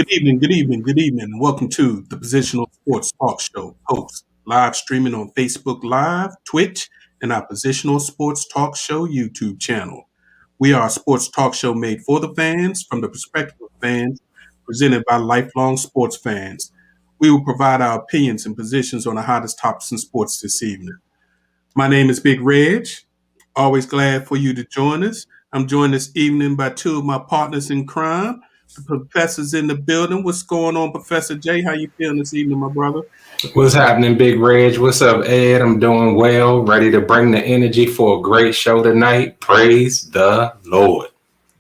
Good evening. Welcome to the Positional Sports Talk Show host, live streaming on Facebook Live, Twitch, and our Positional Sports Talk Show YouTube channel. We are a sports talk show made for the fans, from the perspective of fans, presented by lifelong sports fans. We will provide our opinions and positions on the hottest topics in sports this evening. My name is Big Reg. Always glad for you to join us. I'm joined this evening by two of my partners in crime. The professor's in the building. What's going on, Professor J? How you feeling this evening, my brother? What's happening, Big Reg? What's up, Ed? I'm doing well. Ready to bring the energy for a great show tonight. Praise the Lord.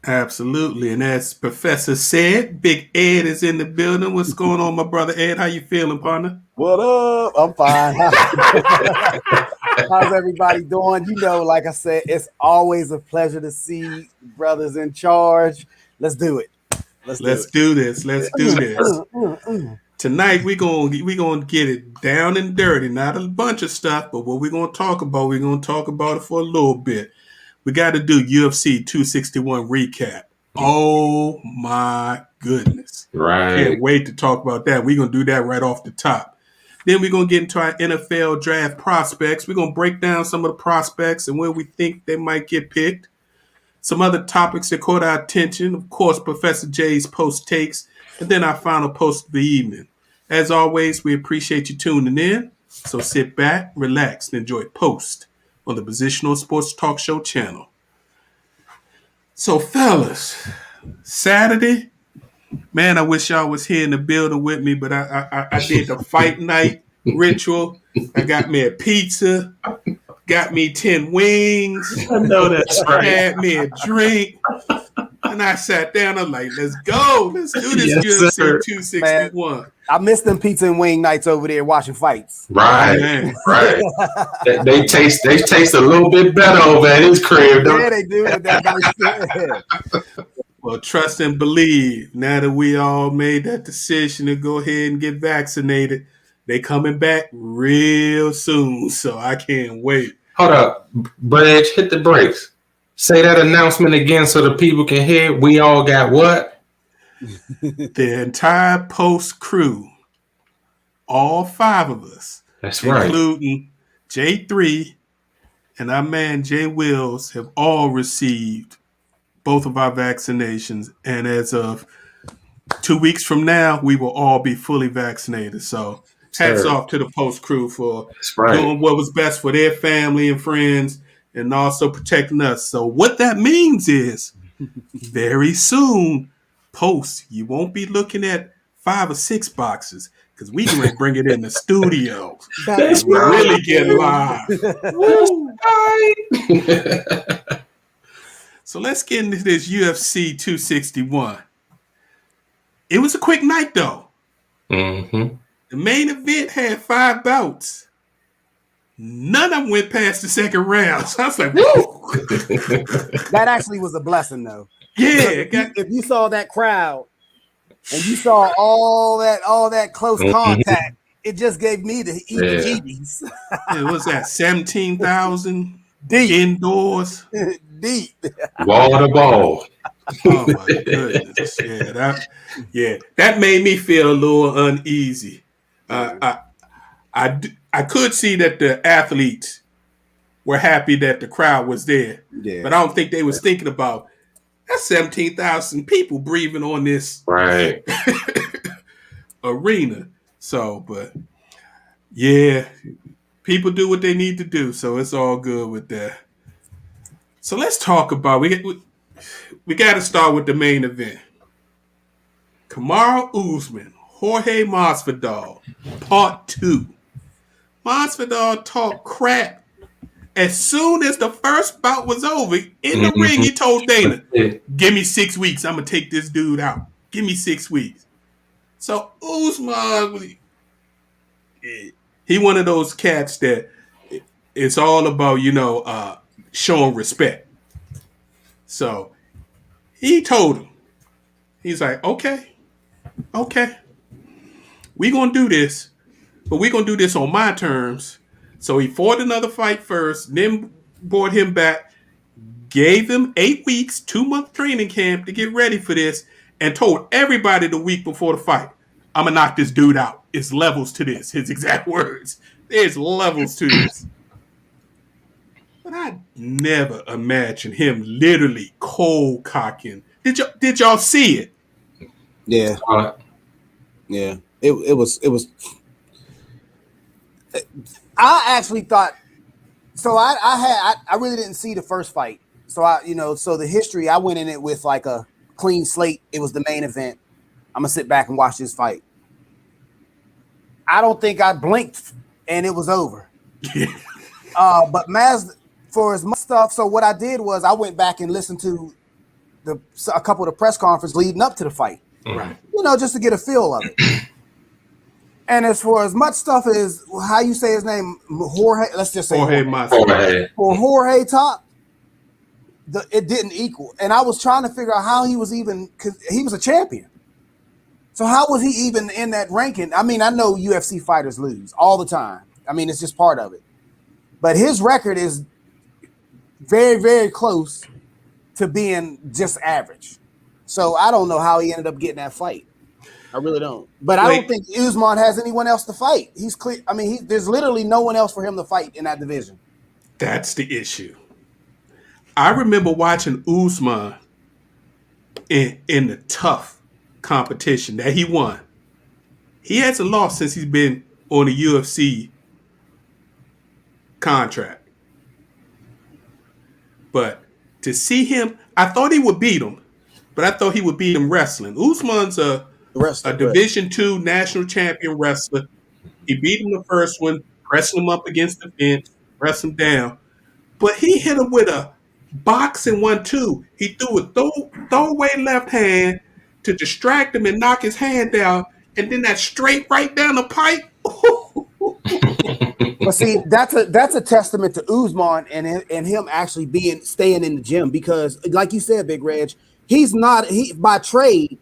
Absolutely. And as Professor said, Big Ed is in the building. What's going on, my brother Ed? How you feeling, partner? What up? I'm fine. How's everybody doing? You know, like I said, it's always a pleasure to see brothers in charge. Let's do it. Let's do this. Tonight we gonna get it down and dirty. Not a bunch of stuff, but what we're gonna talk about it for a little bit. We got to do UFC 261 recap. Oh my goodness! Right. Can't wait to talk about that. We're gonna do that right off the top. Then we're gonna get into our NFL draft prospects. We're gonna break down some of the prospects and where we think they might get picked. Some other topics that caught our attention, of course, Professor J's post takes, and then our final post of the evening. As always, we appreciate you tuning in. So sit back, relax, and enjoy Post on the Positional Sports Talk Show channel. So, fellas, Saturday, man, I wish y'all was here in the building with me, but I did the fight night ritual. I got me a pizza. Got me 10 wings. I know that's right. Had me a drink. And I sat down. I'm like, let's go. Let's do this UFC 261. Man, I miss them pizza and wing nights over there watching fights. Right. Man. Right. they taste a little bit better over at his crib. Yeah, they do. With that nice Well, trust and believe. Now that we all made that decision to go ahead and get vaccinated, they coming back real soon, so I can't wait. Hold up, Bridge, hit the brakes. Say that announcement again so the people can hear. We all got what? The entire Post crew, all five of us, that's right, including J3 and our man Jay Wills, have all received both of our vaccinations, and as of 2 weeks from now, we will all be fully vaccinated. So hats off to the Post crew for doing what was best for their family and friends and also protecting us. So what that means is very soon, Post, you won't be looking at 5 or 6 boxes because we can bring it in the studio. That's really get live. So let's get into this UFC 261. It was a quick night, though. Mm-hmm. The main event had 5 bouts. None of them went past the second round. So I was like, whoa. That actually was a blessing, though. Yeah. If you saw that crowd and you saw all that close contact, it just gave me the heebie-jeebies. It was that 17,000 deep indoors. Deep. Wall to ball. Oh my goodness! That made me feel a little uneasy. I could see that the athletes were happy that the crowd was there, but I don't think they was thinking about that's 17,000 people breathing on this arena. So, but yeah, people do what they need to do, so it's all good with that. So let's talk about we got to start with the main event. Kamaru Usman, Jorge Masvidal, part 2. Masvidal talked crap. As soon as the first bout was over, in the ring, he told Dana, give me 6 weeks. I'm going to take this dude out. Give me 6 weeks. So Usman, he one of those cats that it's all about, showing respect. So he told him, he's like, okay, we going to do this, but we going to do this on my terms. So he fought another fight first, then brought him back, gave him 8 weeks, 2-month training camp to get ready for this, and told everybody the week before the fight, I'm going to knock this dude out. It's levels to this. His exact words. There's levels to this. But I never imagined him literally cold cocking. Did y'all see it? Yeah. Yeah. It was. I actually thought. So I really didn't see the first fight. So so the history, I went in it with like a clean slate. It was the main event. I'm gonna sit back and watch this fight. I don't think I blinked and it was over. But Maz, for as much stuff, so what I did was I went back and listened to a couple of the press conferences leading up to the fight. Right. Just to get a feel of it. And as for as much stuff as how you say his name, Jorge, let's just say Jorge. For Jorge Top, it didn't equal. And I was trying to figure out how he was even, because he was a champion. So how was he even in that ranking? I mean, I know UFC fighters lose all the time. I mean, it's just part of it. But his record is very, very close to being just average. So I don't know how he ended up getting that fight. I really don't. But I don't think Usman has anyone else to fight. He's clear. I mean, there's literally no one else for him to fight in that division. That's the issue. I remember watching Usman in the tough competition that he won. He hasn't lost since he's been on the UFC contract. But to see him, I thought he would beat him, but I thought he would beat him wrestling. Usman's a Division II national champion wrestler. He beat him the first one, pressing him up against the fence, pressed him down. But he hit him with a boxing 1-2. He threw a throwaway left hand to distract him and knock his hand down, and then that straight right down the pipe. But see, that's a testament to Usman and him actually staying in the gym, because, like you said, Big Reg, by trade.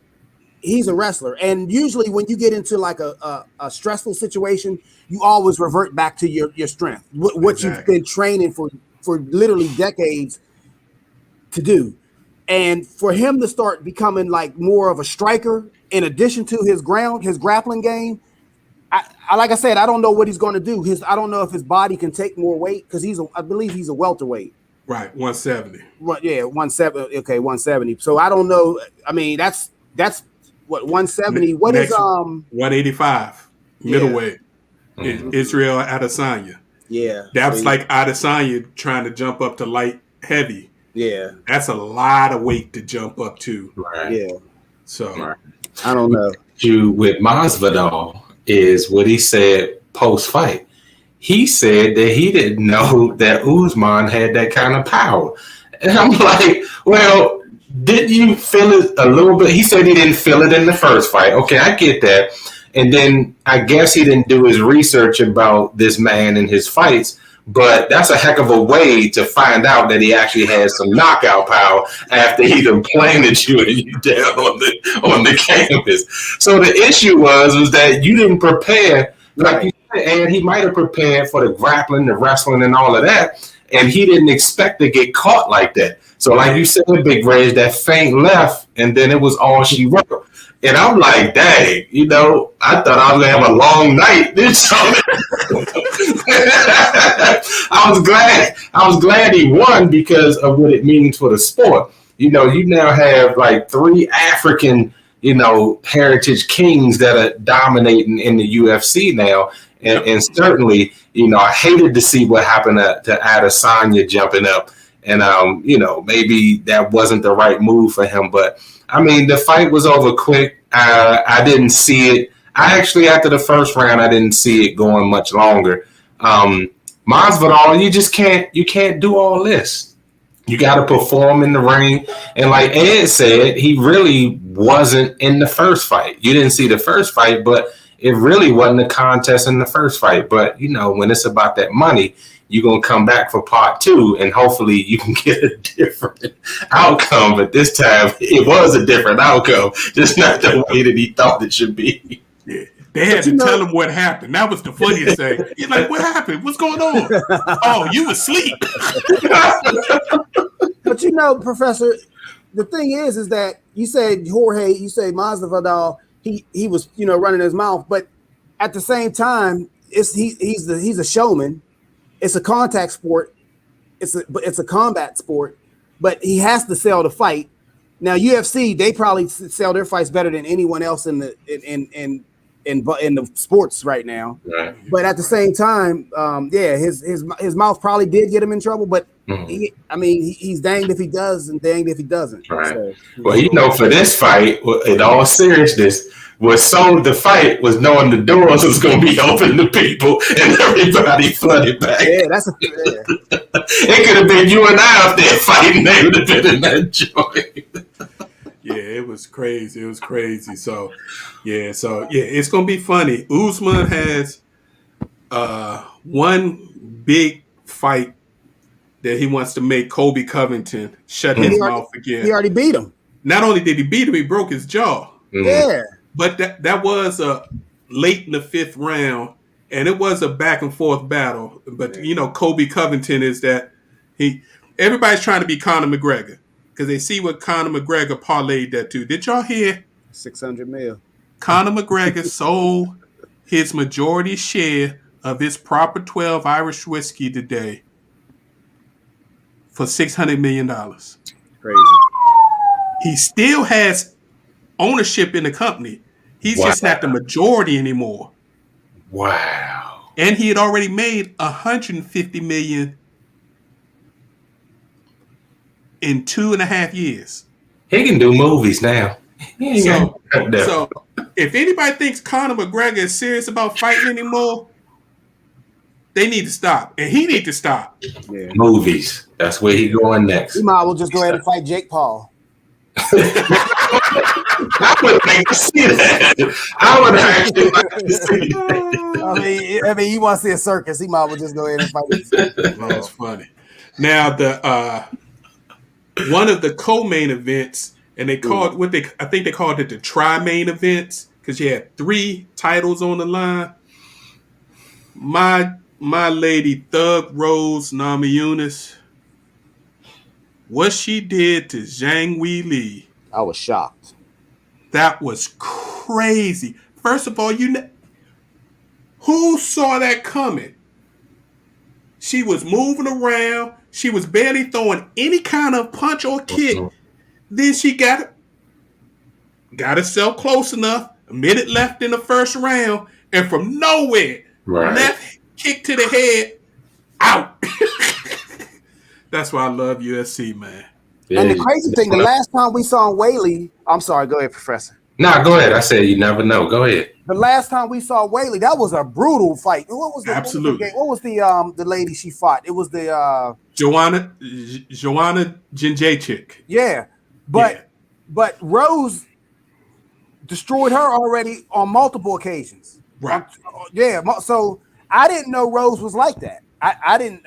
He's a wrestler, and usually when you get into like a stressful situation, you always revert back to your strength, what you've been training for literally decades to do. And for him to start becoming like more of a striker in addition to his grappling game, I like I said, I don't know what he's going to do. I don't know if his body can take more weight, because I believe he's a welterweight. Right, 170. Yeah, 170. Okay, 170. So I don't know. I mean, that's what, 170. What is 185 middleweight? Israel Adesanya. Yeah, that was like Adesanya trying to jump up to light heavy. Yeah, that's a lot of weight to jump up to. Right. Yeah. So I don't know. With Masvidal is what he said post fight. He said that he didn't know that Usman had that kind of power, and I'm like, well, did you feel it a little bit? He said he didn't feel it in the first fight. Okay, I get that. And then I guess he didn't do his research about this man and his fights, but that's a heck of a way to find out that he actually has some knockout power after he done planted you and you down on the canvas. So the issue was that you didn't prepare, like you said, and he might have prepared for the grappling, the wrestling, and all of that, and he didn't expect to get caught like that. So like you said, Big Reg, that feint left, and then it was all she wrote. And I'm like, dang, I thought I was going to have a long night. I was glad he won because of what it means for the sport. You now have like 3 African, heritage kings that are dominating in the UFC now. And certainly, I hated to see what happened to Adesanya jumping up. And, maybe that wasn't the right move for him. But, I mean, the fight was over quick. I didn't see it. After the first round, I didn't see it going much longer. Masvidal, you can't do all this. You got to perform in the ring. And like Ed said, he really wasn't in the first fight. You didn't see the first fight, but it really wasn't a contest in the first fight. But, when it's about that money, you're going to come back for part 2, and hopefully you can get a different outcome. But this time, it was a different outcome, just not the way that he thought it should be. Yeah. They had to tell him what happened. That was the funniest thing. He's like, what happened? What's going on? Oh, you asleep. But Professor, the thing is that you said Jorge, you say Masvidal, he was running his mouth, but at the same time, he's a showman. It's a contact sport. It's a combat sport, but he has to sell the fight. Now UFC, they probably sell their fights better than anyone else in the sports right now. Right. But at the same time, his mouth probably did get him in trouble. But he's danged if he does and danged if he doesn't. Right. So, well, for this fight, in all seriousness, what sold the fight was knowing the doors was going to be open to people and everybody flooded back. Yeah, It could have been you and I up there fighting. They would have been in that joint. Yeah, it was crazy. It was crazy. So it's gonna be funny. Usman has one big fight that he wants to make Colby Covington shut his mouth again. He already beat him. Not only did he beat him, he broke his jaw. Mm-hmm. Yeah. But that was late in the 5th round, and it was a back and forth battle. But Colby Covington is that everybody's trying to be Conor McGregor because they see what Conor McGregor parlayed that to. Did y'all hear? 600 mil. Conor McGregor sold his majority share of his Proper 12 Irish whiskey today for $600 million. Crazy. He still has ownership in the company. He's just not the majority anymore. Wow. And he had already made $150 million in 2.5 years. He can do movies now. So if anybody thinks Conor McGregor is serious about fighting anymore, they need to stop. And he need to stop. Yeah. Movies. That's where he going next. He might as well just go ahead and fight Jake Paul. I would like to see that. I would actually like to see that. I mean, you want to see a circus? He might as well just go ahead and fight. That's funny. Now the one of the co-main events, and they called I think they called it the tri-main events because you had 3 titles on the line. My lady Thug Rose Namajunas, what she did to Zhang Weili, I was shocked. that was crazy. First of all, who saw that coming? She was moving around. She was barely throwing any kind of punch or kick. Then she got herself close enough. A minute left in the first round, and from nowhere, left kick to the head, out. That's why I love UFC, man. And the crazy thing, the last time we saw Weili, I'm sorry, go ahead, Professor. Nah, go ahead. I said you never know. Go ahead. The last time we saw Weili, that was a brutal fight. What was Absolutely. What was the lady she fought? It was the Joanna Jędrzejczyk. Yeah. But Rose destroyed her already on multiple occasions. Right. So I didn't know Rose was like that. I didn't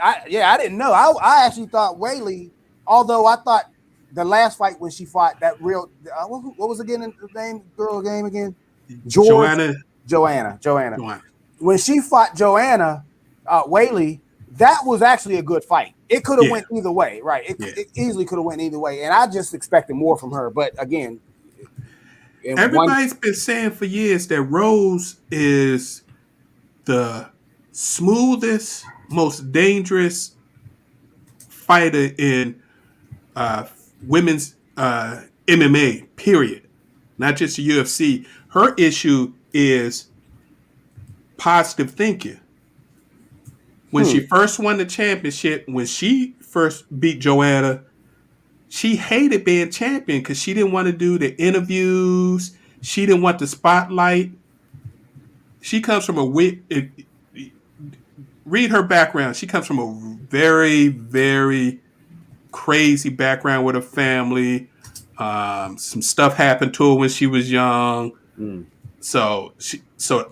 know. I actually thought Weili, although I thought the last fight when she fought that real what was again the name girl game again? Joanna. When she fought Joanna Weili, that was actually a good fight. It could have went either way, right? It easily could have went either way, and I just expected more from her. But again, everybody's been saying for years that Rose is the smoothest, most dangerous fighter in women's MMA, period. Not just the UFC. Her issue is positive thinking. When she first won the championship, when she first beat Joanna, she hated being champion because she didn't want to do the interviews. She didn't want the spotlight. She comes from read her background. She comes from a very, very crazy background with her family. Some stuff happened to her when she was young. So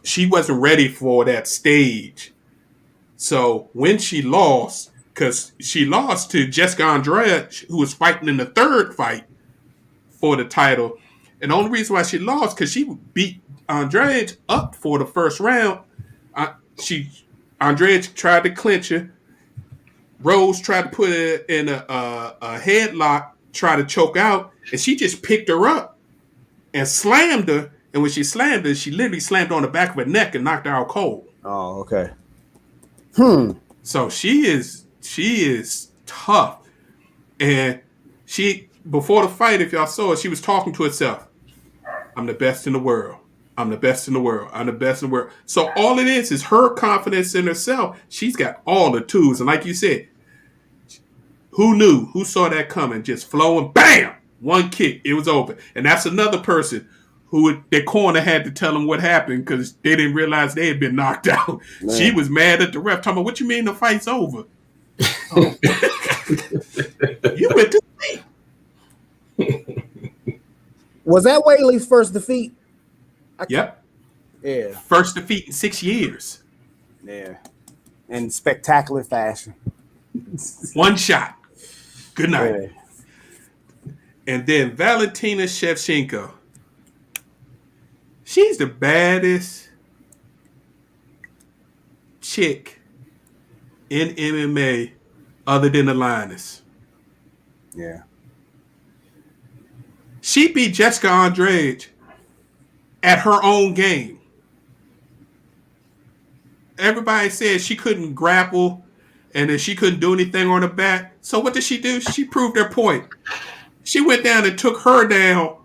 she wasn't ready for that stage. So when she lost, because she lost to Jessica Andrade, who was fighting in the 3rd fight for the title. And the only reason why she lost, because she beat Andrade up for the first round. Andrade tried to clinch her. Rose tried to put her in a headlock, try to choke out, and she just picked her up and slammed her. And when she slammed her, she literally slammed her on the back of her neck and knocked her out cold. Oh, okay. So she is tough. And she, before the fight, if y'all saw it, she was talking to herself. I'm the best in the world. I'm the best in the world. I'm the best in the world. So all it is her confidence in herself. She's got all the tools. And like you said, who knew? Who saw that coming? Just flowing, bam! One kick, it was over. And that's another person who their corner had to tell them what happened because they didn't realize they had been knocked out. Man. She was mad at the ref, talking about, what you mean the fight's over? Oh. You went to sleep. Was that Whaley's first defeat? Yep. Yeah. First defeat in 6 years. Yeah. In spectacular fashion. One shot. Good night. Yeah. And then Valentina Shevchenko. She's the baddest chick in MMA other than the Lioness. Yeah. She beat Jessica Andrade at her own game. Everybody said she couldn't grapple and that she couldn't do anything on her back. So what did she do? She proved her point. She went down and took her down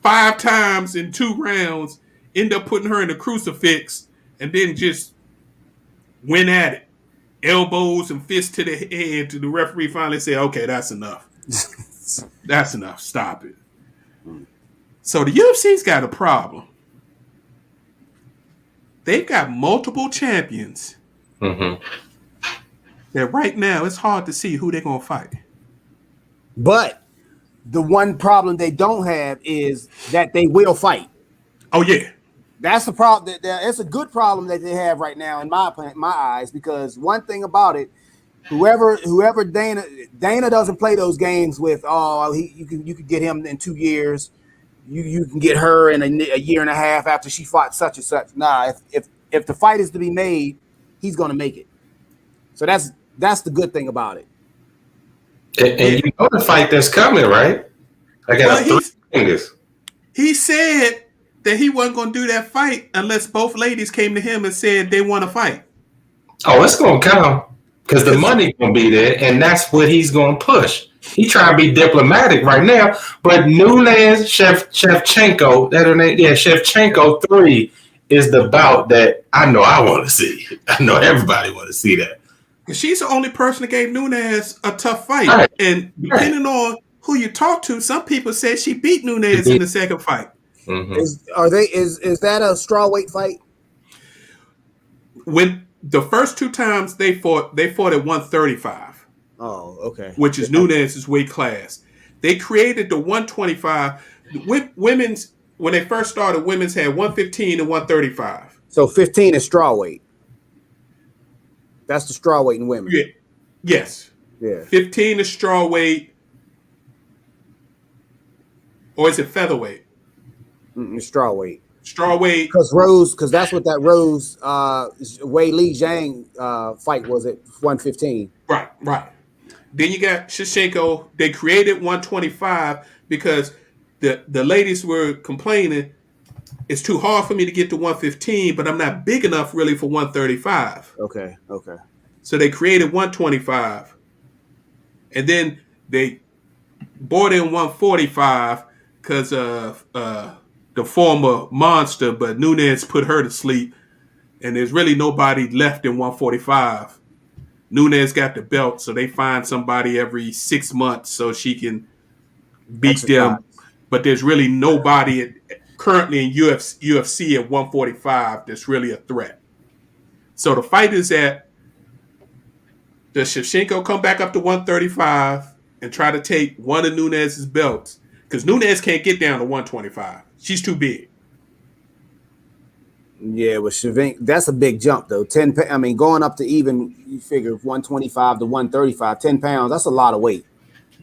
5 times in 2 rounds, ended up putting her in a crucifix, and then just went at it. Elbows and fists to the head. To the referee finally said, okay, that's enough. That's enough. Stop it. So the UFC's got a problem. They've got multiple champions. That right now it's hard to see who they're going to fight. But the one problem they don't have is that they will fight. Oh, yeah. That's the problem. It's a good problem that they have right now in my eyes, because one thing about it, whoever Dana doesn't play those games with. Oh, you could get him in 2 years. You can get her in a year and a half after she fought such and such. Nah, if the fight is to be made, he's going to make it. So that's the good thing about it. And you know the fight that's coming, right? I got 3 fingers. He said that he wasn't going to do that fight unless both ladies came to him and said they want to fight. Oh, it's going to come because the money's going to be there, and that's what he's going to push. He trying to be diplomatic right now, but Nunes Shevchenko, that her name, yeah, Shevchenko 3 is the bout that I know I want to see. I know everybody want to see that. She's the only person that gave Nunes a tough fight, right. And depending on who you talk to, some people said she beat Nunes in the second fight. Is that a strawweight fight? When the first 2 times they fought at 135. Oh, okay. Which is Nunes' weight class. They created the 125. Women's, when they first started, women's had 115 and 135. So 15 is strawweight. That's the strawweight in women. Yeah. Yes. Yeah. 15 is strawweight. Or is it featherweight? It's strawweight. Strawweight. Because that's what that Rose Wei Li Zhang fight was at 115. Right. Then you got Shevchenko. They created 125 because the ladies were complaining, it's too hard for me to get to 115, but I'm not big enough really for 135. Okay. So they created 125. And then they brought in 145 because of the former monster, but Nunes put her to sleep. And there's really nobody left in 145. Nunes got the belt, so they find somebody every 6 months so she can beat them. But there's really nobody currently in UFC at 145 that's really a threat. So the fight is at, does Shevchenko come back up to 135 and try to take one of Nunes' belts? Because Nunes can't get down to 125. She's too big. Yeah, with Shevchenko, that's a big jump, though. Going up to even, you figure 125 to 135, 10 pounds, that's a lot of weight.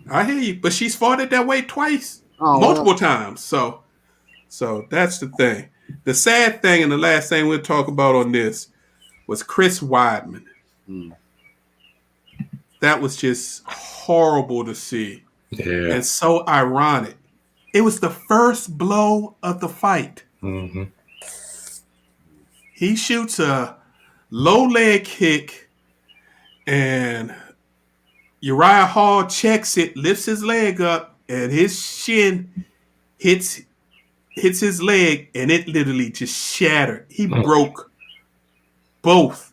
I hear you, but she's fought at that weight twice, multiple times. So that's the thing. The sad thing, and the last thing we'll talk about on this, was Chris Weidman. That was just horrible to see. Yeah. and so ironic. It was the first blow of the fight. Mm-hmm. He shoots a low leg kick, and Uriah Hall checks it, lifts his leg up, and his shin hits his leg, and it literally just shattered. He broke both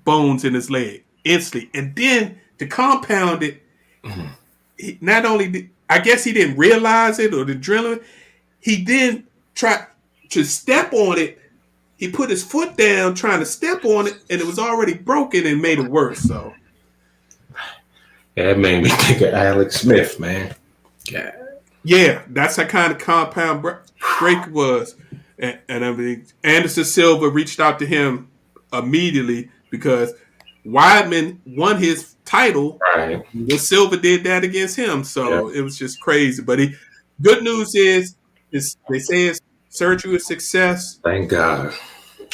bones in his leg instantly. And then to compound it, not only did, I guess he didn't realize it or the adrenaline, he then tried to step on it. He put his foot down trying to step on it, and it was already broken and made it worse. So That made me think of Alex Smith, man. Yeah. yeah, that's how kind of compound break was. And I mean, Anderson Silva reached out to him immediately because Weidman won his title Right. when Silva did that against him. So Yeah. it was just crazy. But good news is they say his surgery was a success. Thank God.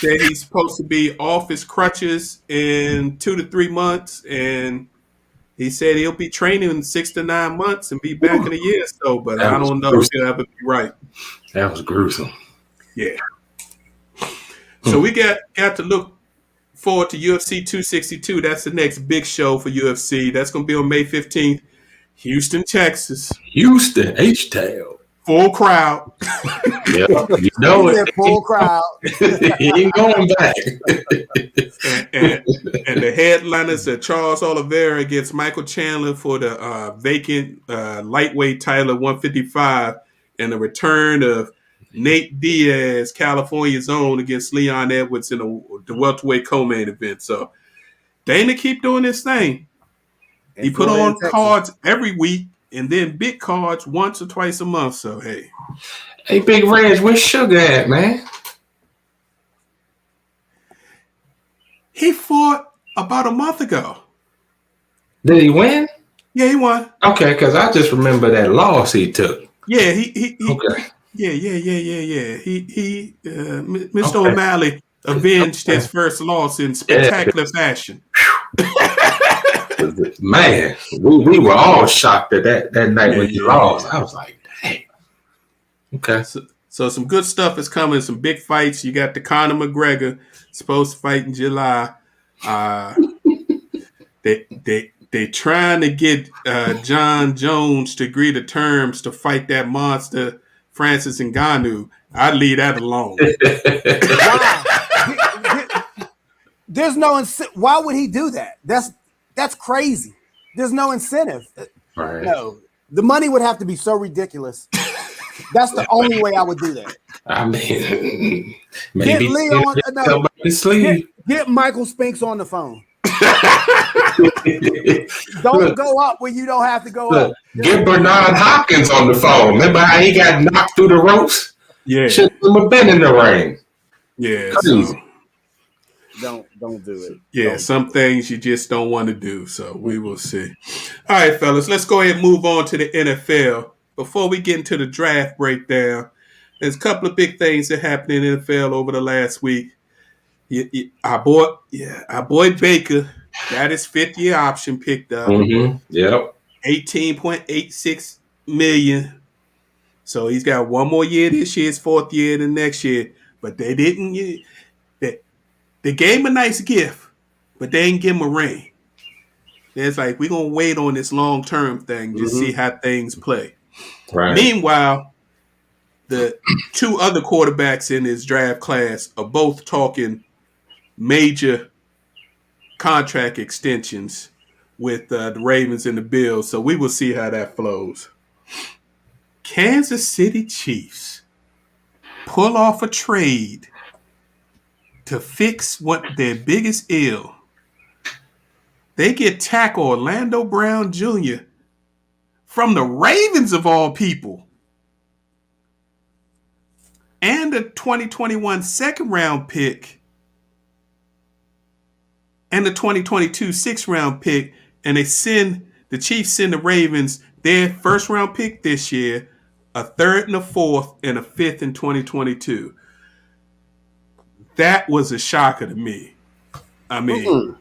That he's supposed to be off his crutches in 2 to 3 months, and he said he'll be training in 6 to 9 months and be back in a year or so. But That I was don't know gruesome. if he'll ever be right. That was gruesome. Yeah. So we got to look forward to UFC 262. That's the next big show for UFC. That's going to be on May 15th, Houston, Texas. Houston, H-Town. Full crowd. Yeah, you know it. Full crowd. He ain't going back. and the headliners are Charles Oliveira against Michael Chandler for the vacant lightweight title at 155, and the return of Nate Diaz, California's own, against Leon Edwards in the welterweight co-main event. So Dana keep doing this thing. He put on cards every week and then big cards once or twice a month. So hey. Hey, Big Reg, where's Sugar at, man? He fought about a month ago. Did he win? Yeah, he won. Okay, because I just remember that loss he took. Yeah, he Okay. Yeah. Mr. O'Malley avenged his first loss in spectacular fashion. Man, we were all shocked at that night when he lost. I was like, dang. Okay. So some good stuff is coming. Some big fights. You got the Conor McGregor supposed to fight in July. They trying to get John Jones to agree to terms to fight that monster Francis Ngannou. I'd leave that alone. Wow. There's no why would he do that? That's crazy. There's no incentive. Right. No, the money would have to be so ridiculous. That's the only way I would do that. I mean, maybe get Michael Spinks on the phone. Don't go up when you don't have to go up. Get Bernard Hopkins on the phone. Remember how he got knocked through the ropes? Yeah. Shouldn't have been in the ring. Yeah. Crazy. So don't do it. Yeah, some things you just don't want to do. So we will see. All right, fellas, let's go ahead and move on to the NFL. Before we get into the draft breakdown, there's a couple of big things that happened in the NFL over the last week. Our boy Baker got his 5th-year option picked up. Mm-hmm. Yep. $18.86 million. So he's got one more year this year, his 4th year, the next year. But they didn't. They gave him a nice gift, but they didn't give him a ring. It's like, we're going to wait on this long-term thing to see how things play. Right. Meanwhile, the 2 other quarterbacks in his draft class are both talking major contract extensions with the Ravens and the Bills. So we will see how that flows. Kansas City Chiefs pull off a trade to fix what their biggest ill. They get tackle Orlando Brown Jr. from the Ravens of all people. And a 2021 second-round pick. And the 2022 6th-round pick. And the Chiefs send the Ravens their first-round pick this year, a 3rd and a 4th, and a 5th in 2022. That was a shocker to me. I mean,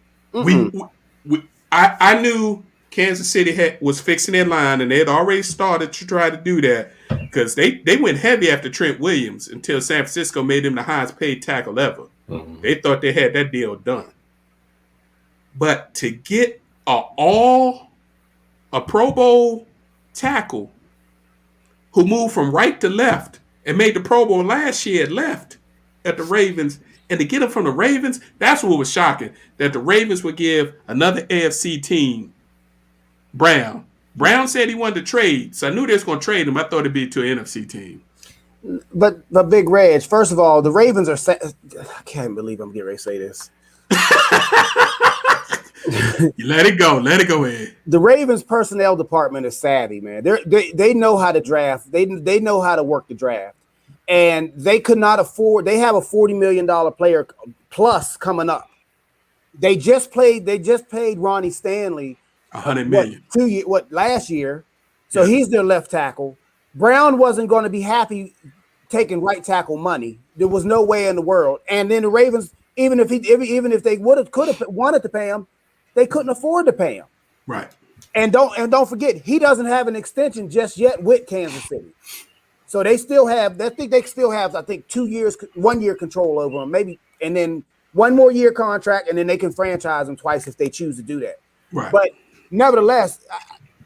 I knew Kansas City was fixing their line, and they had already started to try to do that because they went heavy after Trent Williams until San Francisco made him the highest paid tackle ever. Mm-hmm. They thought they had that deal done. But to get a Pro Bowl tackle who moved from right to left and made the Pro Bowl last year at left at the Ravens, and to get him from the Ravens, that's what was shocking, that the Ravens would give another AFC team Brown. Brown said he wanted to trade, so I knew they was going to trade him. I thought it'd be to an NFC team. But Big Reg, first of all, the Ravens are. I can't believe I'm getting ready to say this. You let it go. Let it go, Ed. The Ravens personnel department is savvy, man. They know how to draft. They know how to work the draft, and they could not afford. They have a $40 million player plus coming up. They just paid Ronnie Stanley $100 million. Last year, so he's their left tackle. Brown wasn't going to be happy taking right tackle money. There was no way in the world. And then the Ravens, even if they could have wanted to pay him, they couldn't afford to pay him. Right. And don't forget, he doesn't have an extension just yet with Kansas City. So they still have, I think 2 years, 1 year control over him, maybe, and then 1 more year contract, and then they can franchise him twice if they choose to do that. Right. But nevertheless,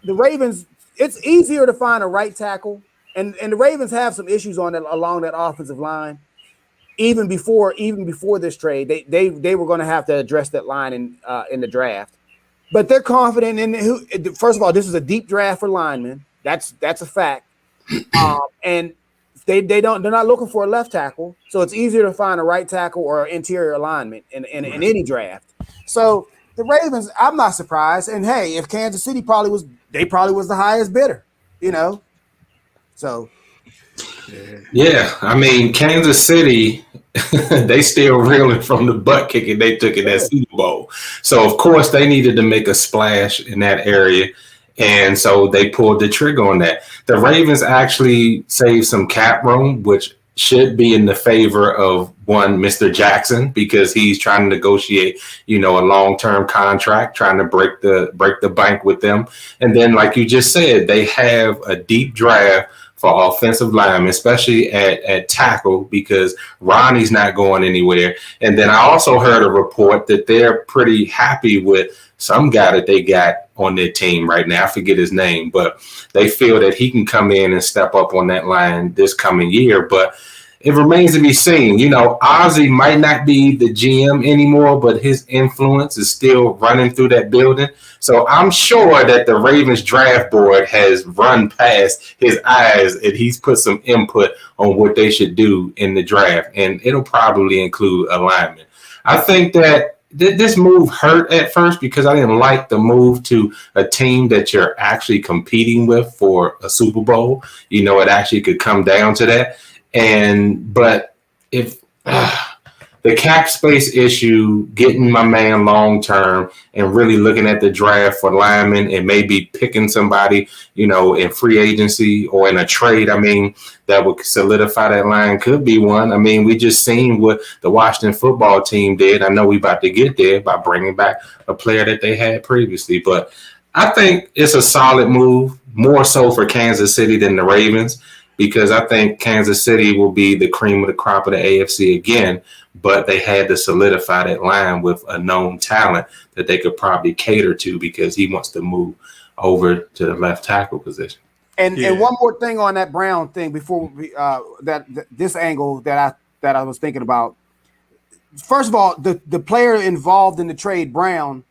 the Ravens, it's easier to find a right tackle, and the Ravens have some issues along that offensive line. Even before this trade, they were going to have to address that line in the draft. But they're confident in who. First of all, this is a deep draft for linemen. That's a fact. And they're not looking for a left tackle, so it's easier to find a right tackle or an interior alignment in any draft. So the Ravens, I'm not surprised. And hey, if Kansas City probably was the highest bidder, So. Yeah, I mean, Kansas City, they still reeling from the butt kicking they took in that Super Bowl. So, of course, they needed to make a splash in that area. And so they pulled the trigger on that. The Ravens actually saved some cap room, which should be in the favor of one, Mr. Jackson, because he's trying to negotiate, a long-term contract, trying to break the bank with them. And then, like you just said, they have a deep draft for offensive linemen, especially at tackle, because Ronnie's not going anywhere. And then I also heard a report that they're pretty happy with some guy that they got on their team right now. I forget his name, but they feel that he can come in and step up on that line this coming year. But it remains to be seen. Ozzie might not be the GM anymore, but his influence is still running through that building. So I'm sure that the Ravens draft board has run past his eyes and he's put some input on what they should do in the draft. And it'll probably include alignment. I think that this move hurt at first because I didn't like the move to a team that you're actually competing with for a Super Bowl. It actually could come down to that. But if the cap space issue, getting my man long term and really looking at the draft for linemen and maybe picking somebody, in free agency or in a trade, that would solidify that line could be one. We just seen what the Washington football team did. I know we about to get there by bringing back a player that they had previously, but I think it's a solid move, more so for Kansas City than the Ravens, because I think Kansas City will be the cream of the crop of the AFC again, but they had to solidify that line with a known talent that they could probably cater to because he wants to move over to the left tackle position. And one more thing on that Brown thing before we, this angle that I was thinking about. First of all, the player involved in the trade, Brown,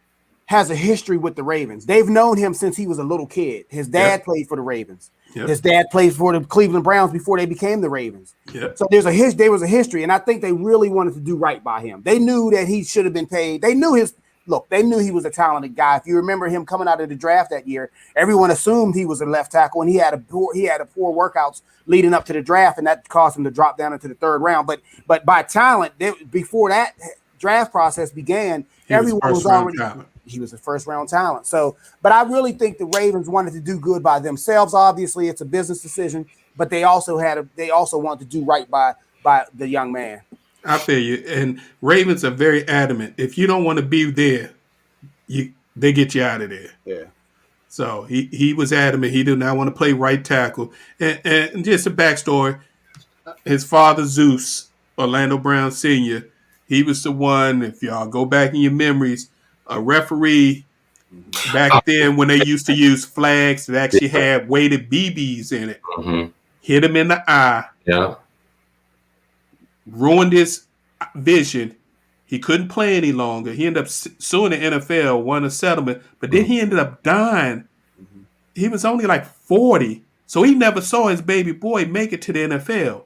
has a history with the Ravens. They've known him since he was a little kid. His dad played for the Ravens. Yep. His dad played for the Cleveland Browns before they became the Ravens. Yep. So there was a history, and I think they really wanted to do right by him. They knew that he should have been paid. They knew he was a talented guy. If you remember him coming out of the draft that year, everyone assumed he was a left tackle, and he had a poor workouts leading up to the draft, and that caused him to drop down into the third round. But by talent, before that draft process began, everyone was already. He was a first-round talent. So, but I really think the Ravens wanted to do good by themselves. Obviously, it's a business decision, but they also wanted to do right by the young man. I feel you. And Ravens are very adamant. If you don't want to be there, they get you out of there. Yeah. So he was adamant he did not want to play right tackle. And just a backstory, his father, Zeus, Orlando Brown Sr., he was the one, if y'all go back in your memories, a referee back then when they used to use flags that actually had weighted BBs in it. Mm-hmm. Hit him in the eye. Yeah. Ruined his vision. He couldn't play any longer. He ended up suing the NFL, won a settlement, but then he ended up dying. He was only like 40, so he never saw his baby boy make it to the NFL.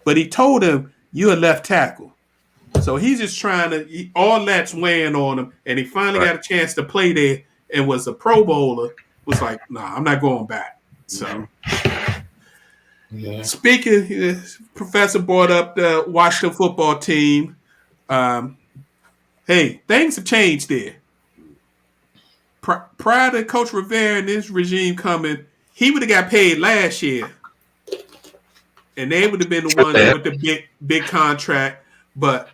But he told him, "You're a left tackle." So he's just trying to, all that's weighing on him, and he finally got a chance to play there and was a Pro Bowler. Was like, "Nah, I'm not going back." So, speaking, Professor brought up the Washington football team. Hey, things have changed there. Prior to Coach Rivera and this regime coming, he would have got paid last year. And they would have been the ones with the big contract. But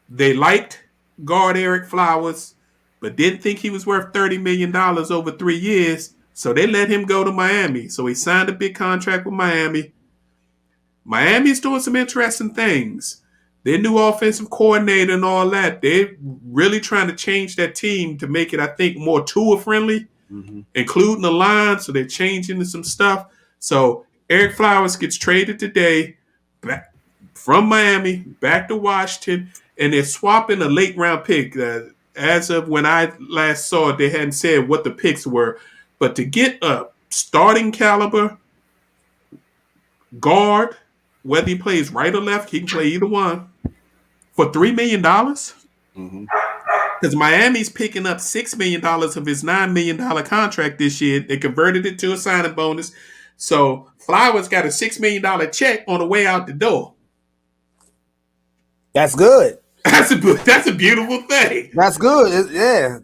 they liked guard Eric Flowers, but didn't think he was worth $30 million over 3 years. So they let him go to Miami. So he signed a big contract with Miami. Miami's doing some interesting things. Their new offensive coordinator and all that, they're really trying to change that team to make it, I think, more Tua-friendly, including the line. So they're changing some stuff. So Eric Flowers gets traded today back from Miami back to Washington, and they're swapping a late-round pick. As of when I last saw it, they hadn't said what the picks were. But to get a starting caliber guard, whether he plays right or left, he can play either one, for $3 million. Because Miami's picking up $6 million of his $9 million contract this year. They converted it to a signing bonus. So Flowers got a $6 million check on the way out the door. That's good. That's a beautiful thing. That's good. Yeah.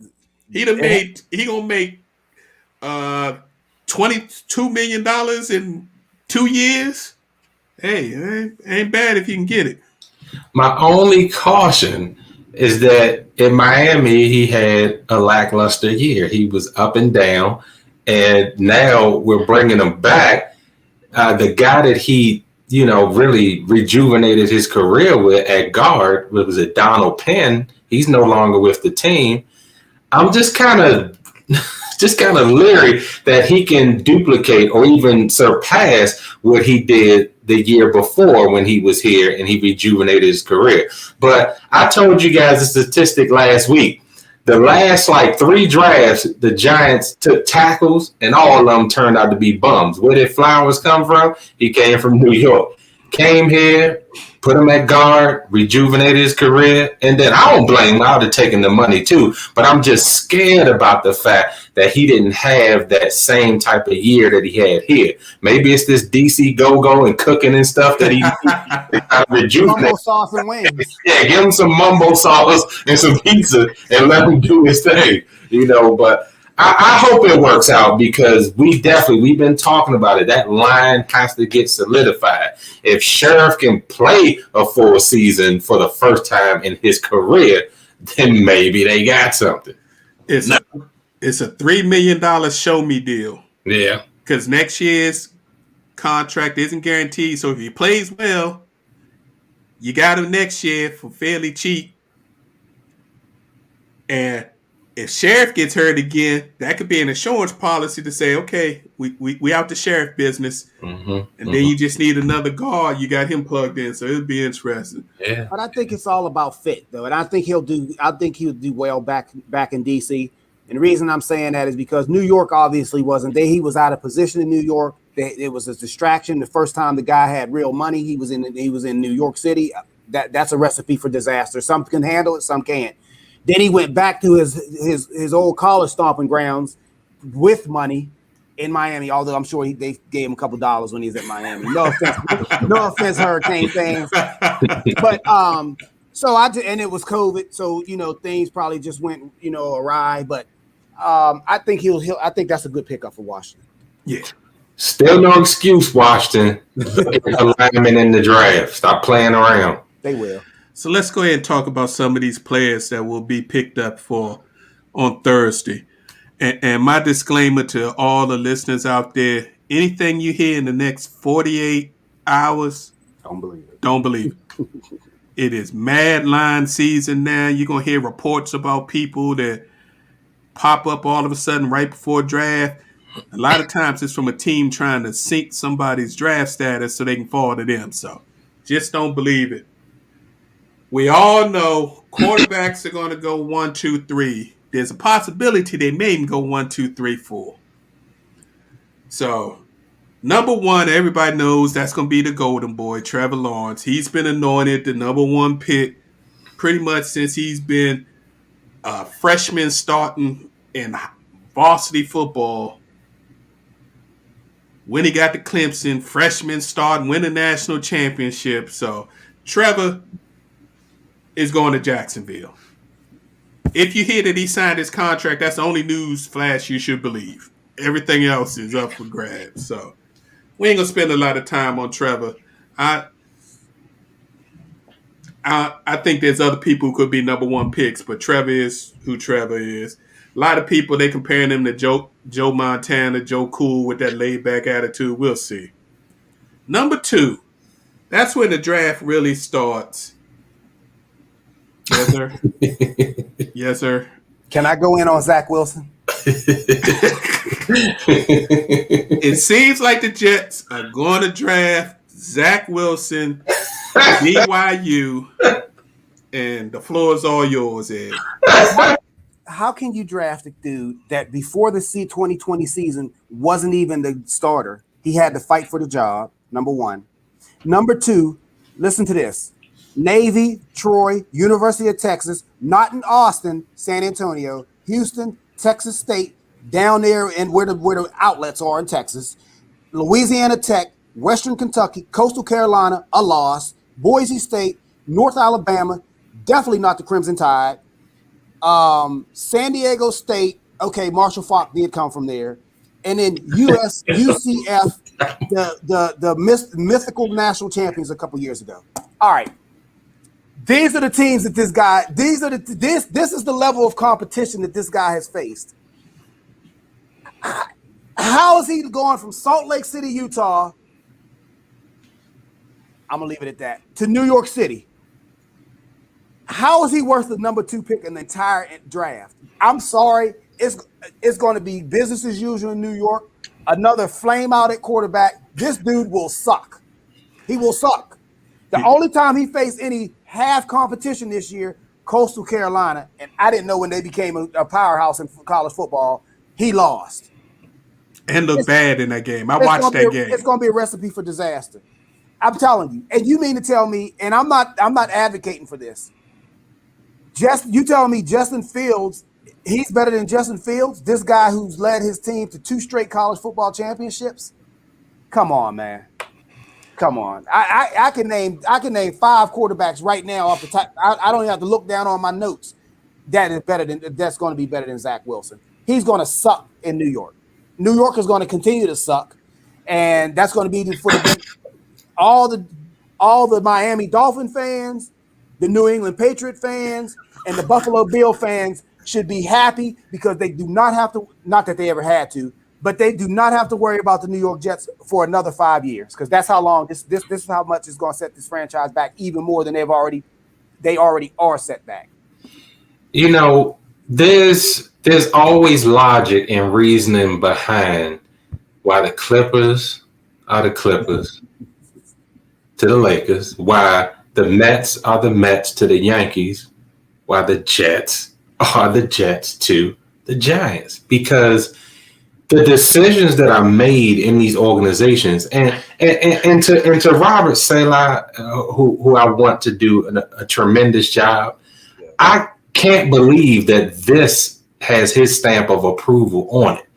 He gonna make $22 million in 2 years. Hey, ain't bad if you can get it. My only caution is that in Miami, he had a lackluster year. He was up and down, and now we're bringing him back. The guy that he, really rejuvenated his career with at guard, was it Donald Penn? He's no longer with the team. I'm just kind of leery that he can duplicate or even surpass what he did the year before when he was here and he rejuvenated his career. But I told you guys a statistic last week. The last 3 drafts, the Giants took tackles, and all of them turned out to be bums. Where did Flowers come from? He came from New York. Came here, put him at guard, rejuvenated his career, and then I don't blame him. I would have taken the money too, but I'm just scared about the fact that he didn't have that same type of year that he had here. Maybe it's this DC go-go and cooking and stuff that he rejuvenated. Mumbo sauce and wings. Yeah, give him some mumbo sauce and some pizza and let him do his thing, but I hope it works out because we've been talking about it. That line has to get solidified. If Sheriff can play a full season for the first time in his career, then maybe they got something. It's a $3 million show me deal. Yeah. Because next year's contract isn't guaranteed. So if he plays well, you got him next year for fairly cheap. And if Sheriff gets hurt again, that could be an insurance policy to say, okay, we out the Sheriff business, and then you just need another guard. You got him plugged in, so it'll be interesting. Yeah, but I think it's all about fit, though, and I think he'll do well back in DC. And the reason I'm saying that is because New York obviously wasn't there. He was out of position in New York. It was a distraction. The first time the guy had real money, he was in New York City. That's a recipe for disaster. Some can handle it, some can't. Then he went back to his old college stomping grounds with money in Miami, although I'm sure they gave him a couple dollars when he was at Miami. No offense, Hurricane fans. But and it was COVID, so things probably just went awry. But I think I think that's a good pickup for Washington. Yeah. Still no excuse, Washington. Alignment in the draft. Stop playing around. They will. So let's go ahead and talk about some of these players that will be picked up on Thursday. And my disclaimer to all the listeners out there: anything you hear in the next 48 hours, Don't believe it. don't believe it. It is mad line season now. You're gonna hear reports about people that pop up all of a sudden right before draft. A lot of times it's from a team trying to sink somebody's draft status so they can fall to them. So just don't believe it. We all know quarterbacks are going to go 1, 2, 3. There's a possibility they may even go 1, 2, 3, 4. So number one, everybody knows that's going to be the golden boy, Trevor Lawrence. He's been anointed the number one pick pretty much since he's been a freshman starting in varsity football. When he got to Clemson, freshman starting, win the national championship. So Trevor is going to Jacksonville. If you hear that he signed his contract, that's the only news flash you should believe. Everything else is up for grabs. So we ain't gonna spend a lot of time on Trevor. I think there's other people who could be number one picks, but Trevor is who Trevor is. A lot of people, they comparing him to Joe Montana, Joe Cool with that laid back attitude. We'll see. Number two, that's when the draft really starts. Yes, sir. Yes, sir. Can I go in on Zach Wilson? It seems like the Jets are going to draft Zach Wilson, BYU, and the floor is all yours, Ed. How can you draft a dude that before the 2020 season wasn't even the starter? He had to fight for the job, number one. Number two, listen to this. Navy, Troy, University of Texas, not in Austin, San Antonio, Houston, Texas State, down there and where the outlets are in Texas, Louisiana Tech, Western Kentucky, Coastal Carolina, a loss, Boise State, North Alabama, definitely not the Crimson Tide, San Diego State, okay, Marshall Faulk did come from there, and then UCF, the mythical national champions a couple years ago. All right. These are the teams that this guy, this is the level of competition that this guy has faced. How is he going from Salt Lake City, Utah, I'm going to leave it at that, to New York City? How is he worth the number two pick in the entire draft? I'm sorry. It's going to be business as usual in New York. Another flame out at quarterback. This dude will suck. He will suck. The only time he faced any half competition this year, Coastal Carolina, and I didn't know when they became a powerhouse in college football, he lost. And looked bad in that game. I watched that game. It's going to be a recipe for disaster. I'm telling you. And you mean to tell me, and I'm not advocating for this. You telling me Justin Fields, he's better than Justin Fields, this guy who's led his team to 2 straight college football championships? Come on, man. Come on. I can name 5 quarterbacks right now off the top. I don't even have to look down on my notes. That's going to be better than Zach Wilson. He's going to suck in New York. New York is going to continue to suck, and that's going to be for all the Miami Dolphin fans, the New England Patriot fans, and the Buffalo Bill fans should be happy because they do not have to. Not that they ever had to. But they do not have to worry about the New York Jets for another 5 years because that's how long this is how much it's going to set this franchise back even more than they already are set back. You know, there's always logic and reasoning behind why the Clippers are the Clippers to the Lakers, why the Mets are the Mets to the Yankees, why the Jets are the Jets to the Giants, because the decisions that are made in these organizations, and to Robert Saleh, who I want to do a tremendous job, I can't believe that this has his stamp of approval on it.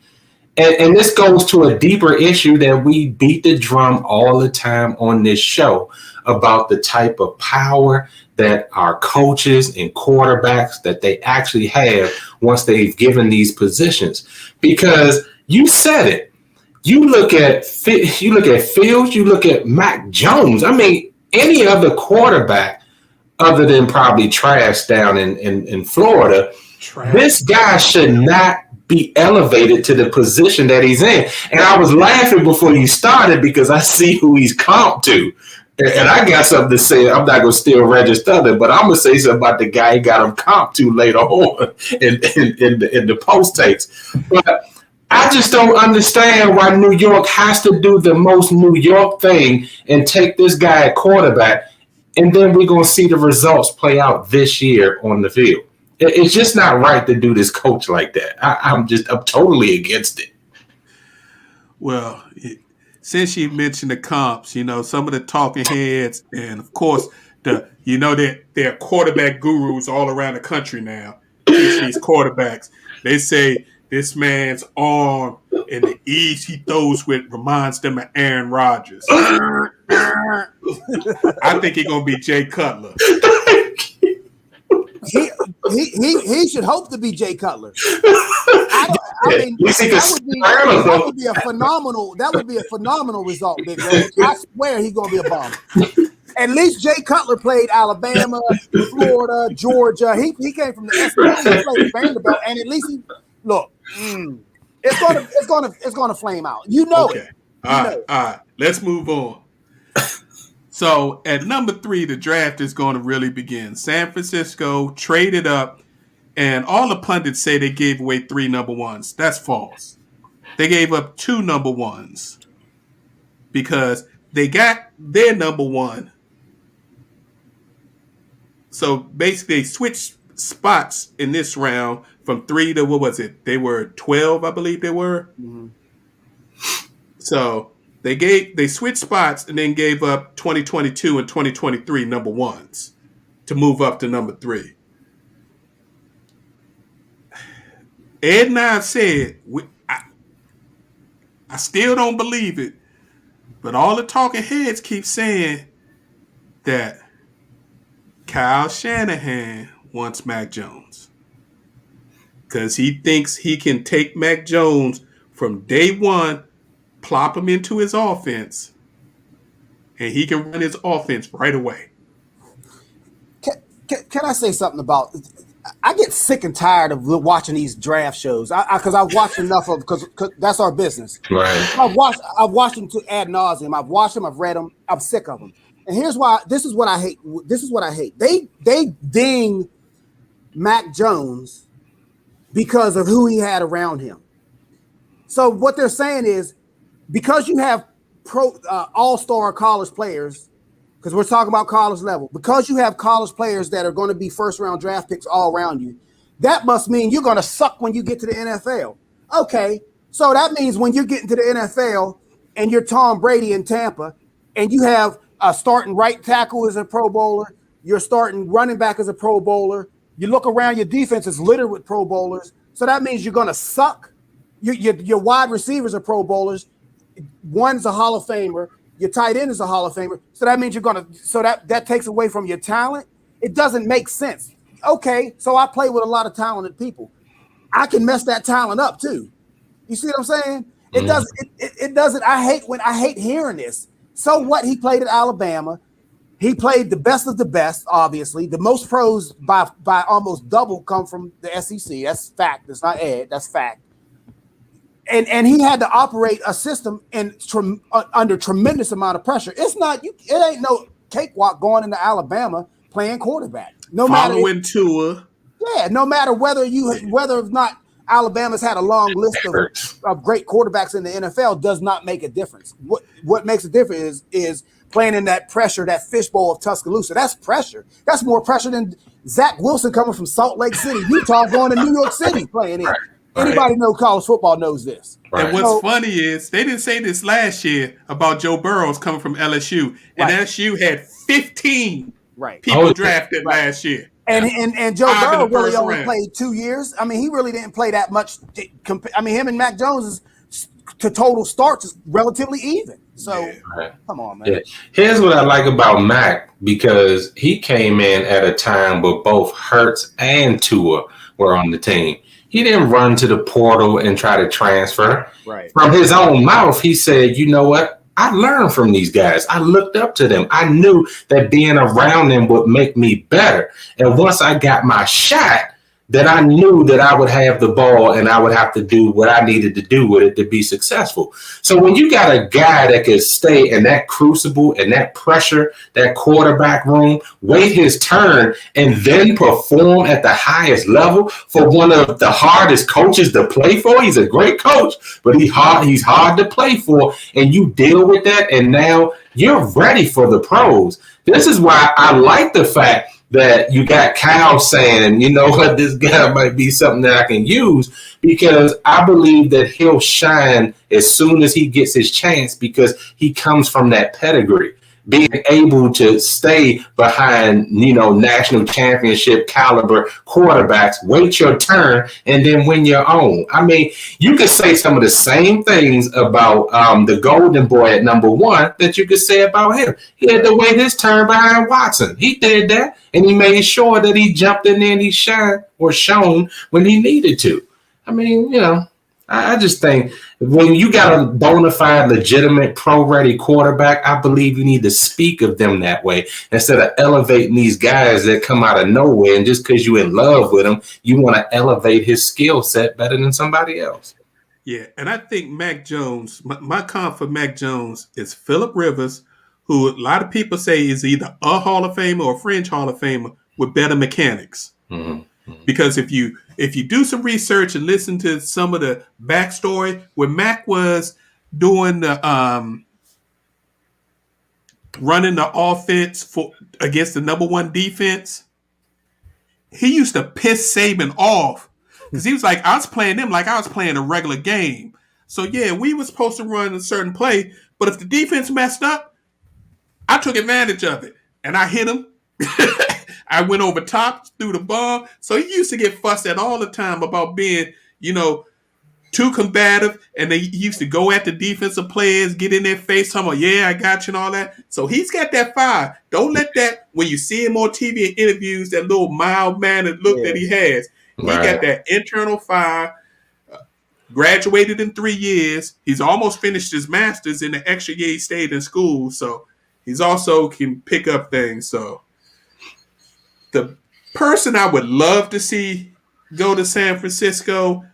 And this goes to a deeper issue that we beat the drum all the time on this show about the type of power that our coaches and quarterbacks that they actually have once they've given these positions. Because you said it. You look at Fields, you look at Mac Jones. I mean, any other quarterback other than probably Trash down in Florida, this guy should not be elevated to the position that he's in. And I was laughing before you started because I see who he's comped to. And I got something to say. I'm not going to still register it, but I'm going to say something about the guy he got him comped to later on in the post takes. But I just don't understand why New York has to do the most New York thing and take this guy at quarterback, and then we're going to see the results play out this year on the field. It's just not right to do this coach like that. I'm totally against it. Well, since you mentioned the comps, some of the talking heads, and of course, there are quarterback gurus all around the country now. These quarterbacks, they say this man's arm in the ease he throws with reminds them of Aaron Rodgers. I think he's gonna be Jay Cutler. He should hope to be Jay Cutler. That would be a phenomenal result, Big Red. I swear he's gonna be a bomber. At least Jay Cutler played Alabama, Florida, Georgia. He came from the SEC. He played Vanderbilt, and at least it's gonna flame out. Okay. All right. Let's move on. So at number 3, the draft is going to really begin. San Francisco traded up, and all the pundits say they gave away 3 number ones. That's false. They gave up 2 number ones because they got their number one. So basically, they switched spots in this round from 3 to, what was it? They were 12, I believe they were. Mm-hmm. So they switched spots and then gave up 2022 and 2023 number ones to move up to number 3. Ed and I have said, I still don't believe it, but all the talking heads keep saying that Kyle Shanahan wants Mac Jones because he thinks he can take Mac Jones from day one, plop him into his offense, and he can run his offense right away. Can I say something about? I get sick and tired of watching these draft shows because I've watched enough of because that's our business. Right. I've watched them to ad nauseum. I've watched them. I've read them. I'm sick of them. And here's why. This is what I hate. They ding Mac Jones because of who he had around him. So what they're saying is, because you have all-star college players, because we're talking about college level, because you have college players that are going to be first-round draft picks all around you, that must mean you're going to suck when you get to the NFL. Okay, so that means when you get into the NFL and you're Tom Brady in Tampa and you have a starting right tackle as a Pro Bowler, you're starting running back as a Pro Bowler, you look around, your defense is littered with Pro Bowlers, so that means you're going to suck. Your wide receivers are Pro Bowlers. One's a Hall of Famer. Your tight end is a Hall of Famer. So that means that takes away from your talent. It doesn't make sense. Okay, so I play with a lot of talented people. I can mess that talent up too. You see what I'm saying? It doesn't. I hate hearing this. So what? He played at Alabama. He played the best of the best, obviously. The most pros by almost double come from the SEC. That's fact. That's not Ed. That's fact. And he had to operate a system under tremendous amount of pressure. It ain't no cakewalk going into Alabama playing quarterback. Following Tua. Yeah, no matter whether or not Alabama's had a long list of great quarterbacks in the NFL does not make a difference. What makes a difference is playing in that pressure, that fishbowl of Tuscaloosa. That's pressure. That's more pressure than Zach Wilson coming from Salt Lake City, Utah, going to New York City playing in. Right. Anybody know college football knows this. Right. And what's funny is they didn't say this last year about Joe Burrows coming from LSU. And LSU had 15 people drafted last year. And Joe Burrow really only played 2 years. I mean, he really didn't play that much. I mean, him and Mac Jones to total starts is relatively even. So, come on, man. Yeah. Here's what I like about Mac, because he came in at a time where both Hurts and Tua were on the team. He didn't run to the portal and try to transfer. Right. From his own mouth, he said, you know what? I learned from these guys. I looked up to them. I knew that being around them would make me better. And once I got my shot, then I knew that I would have the ball and I would have to do what I needed to do with it to be successful. So when you got a guy that can stay in that crucible and that pressure, that quarterback room, wait his turn, and then perform at the highest level for one of the hardest coaches to play for. He's a great coach, but he's hard to play for, and you deal with that, and now you're ready for the pros. This is why I like the fact that you got Kyle saying, you know what, this guy might be something that I can use, because I believe that he'll shine as soon as he gets his chance, because he comes from that pedigree. Being able to stay behind, national championship caliber quarterbacks, wait your turn, and then win your own. I mean, you could say some of the same things about the Golden Boy at number 1 that you could say about him. He had to wait his turn behind Watson. He did that, and he made sure that he jumped in there and he shined or shone when he needed to. I mean, I just think when you got a bona fide, legitimate, pro-ready quarterback, I believe you need to speak of them that way instead of elevating these guys that come out of nowhere. And just because you're in love with him, you want to elevate his skill set better than somebody else. Yeah, and I think Mac Jones, my comp for Mac Jones is Phillip Rivers, who a lot of people say is either a Hall of Famer or a fringe Hall of Famer with better mechanics. Mm-hmm. Because if you do some research and listen to some of the backstory, when Mac was doing the running the offense against the number 1 defense, he used to piss Saban off because he was like, I was playing them like I was playing a regular game. So yeah, we were supposed to run a certain play, but if the defense messed up, I took advantage of it and I hit him. I went over top, threw the ball. So he used to get fussed at all the time about being, too combative. And he used to go at the defensive players, get in their face, talking about, yeah, I got you and all that. So he's got that fire. Don't let that, when you see him on TV and interviews, that little mild-mannered look that he has. He got that internal fire. Graduated in 3 years. He's almost finished his master's in the extra year he stayed in school. So he's also can pick up things. So the person I would love to see go to San Francisco,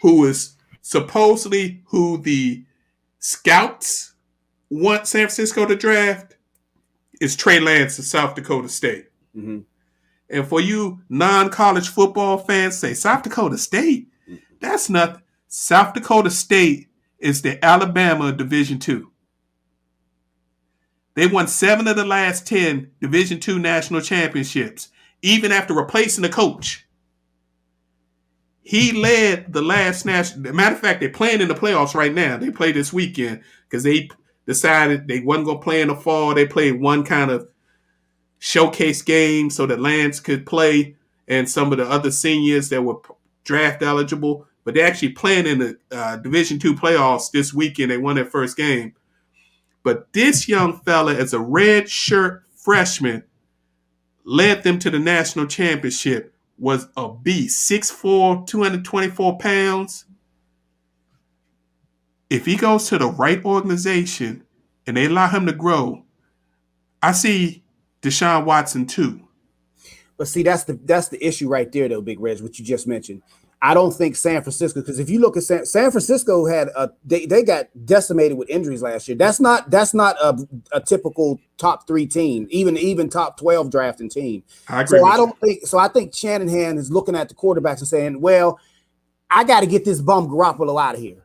who is supposedly who the scouts want San Francisco to draft, is Trey Lance of South Dakota State. Mm-hmm. And for you non-college football fans, say South Dakota State, that's nothing. South Dakota State is the Alabama of Division II. They won 7 of the last 10 Division II national championships, even after replacing the coach. He led the last national. Matter of fact, they're playing in the playoffs right now. They play this weekend because they decided they wasn't going to play in the fall. They played one kind of showcase game so that Lance could play and some of the other seniors that were draft eligible. But they're actually playing in the Division II playoffs this weekend. They won their first game. But this young fella, as a red shirt freshman, led them to the national championship, was a beast, 6'4", 224 pounds. If he goes to the right organization and they allow him to grow, I see Deshaun Watson too. But see, that's the issue right there, though, Big Reg, what you just mentioned. I don't think San Francisco, because if you look at San Francisco had they got decimated with injuries last year. That's not a typical top 3 team, even top 12 drafting team. I agree. So I think Shanahan is looking at the quarterbacks and saying, well, I got to get this bum Garoppolo out of here.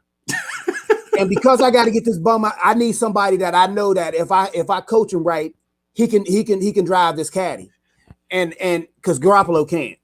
And because I got to get this bum, I need somebody that I know that if I coach him right, he can drive this caddy, and because Garoppolo can't.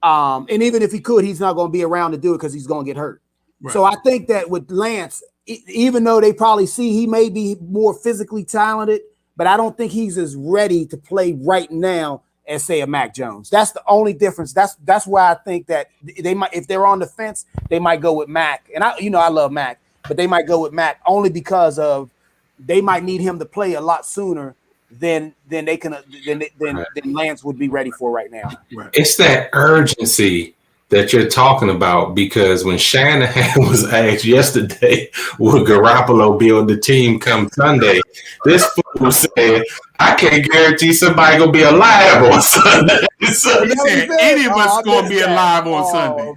And even if he could, he's not going to be around to do it because he's going to get hurt. Right. So I think that with Lance, even though they probably see he may be more physically talented, but I don't think he's as ready to play right now as, say, a Mac Jones. That's the only difference. That's why I think that they might, if they're on the fence, they might go with Mac. And I love Mac, but they might go with Mac only because of they might need him to play a lot sooner than Lance would be ready for right now. It's that urgency that you're talking about, because when Shanahan was asked yesterday, would Garoppolo be on the team come Sunday, this fool said, I can't guarantee somebody gonna be alive on Sunday. So He said any of us gonna be alive on Sunday.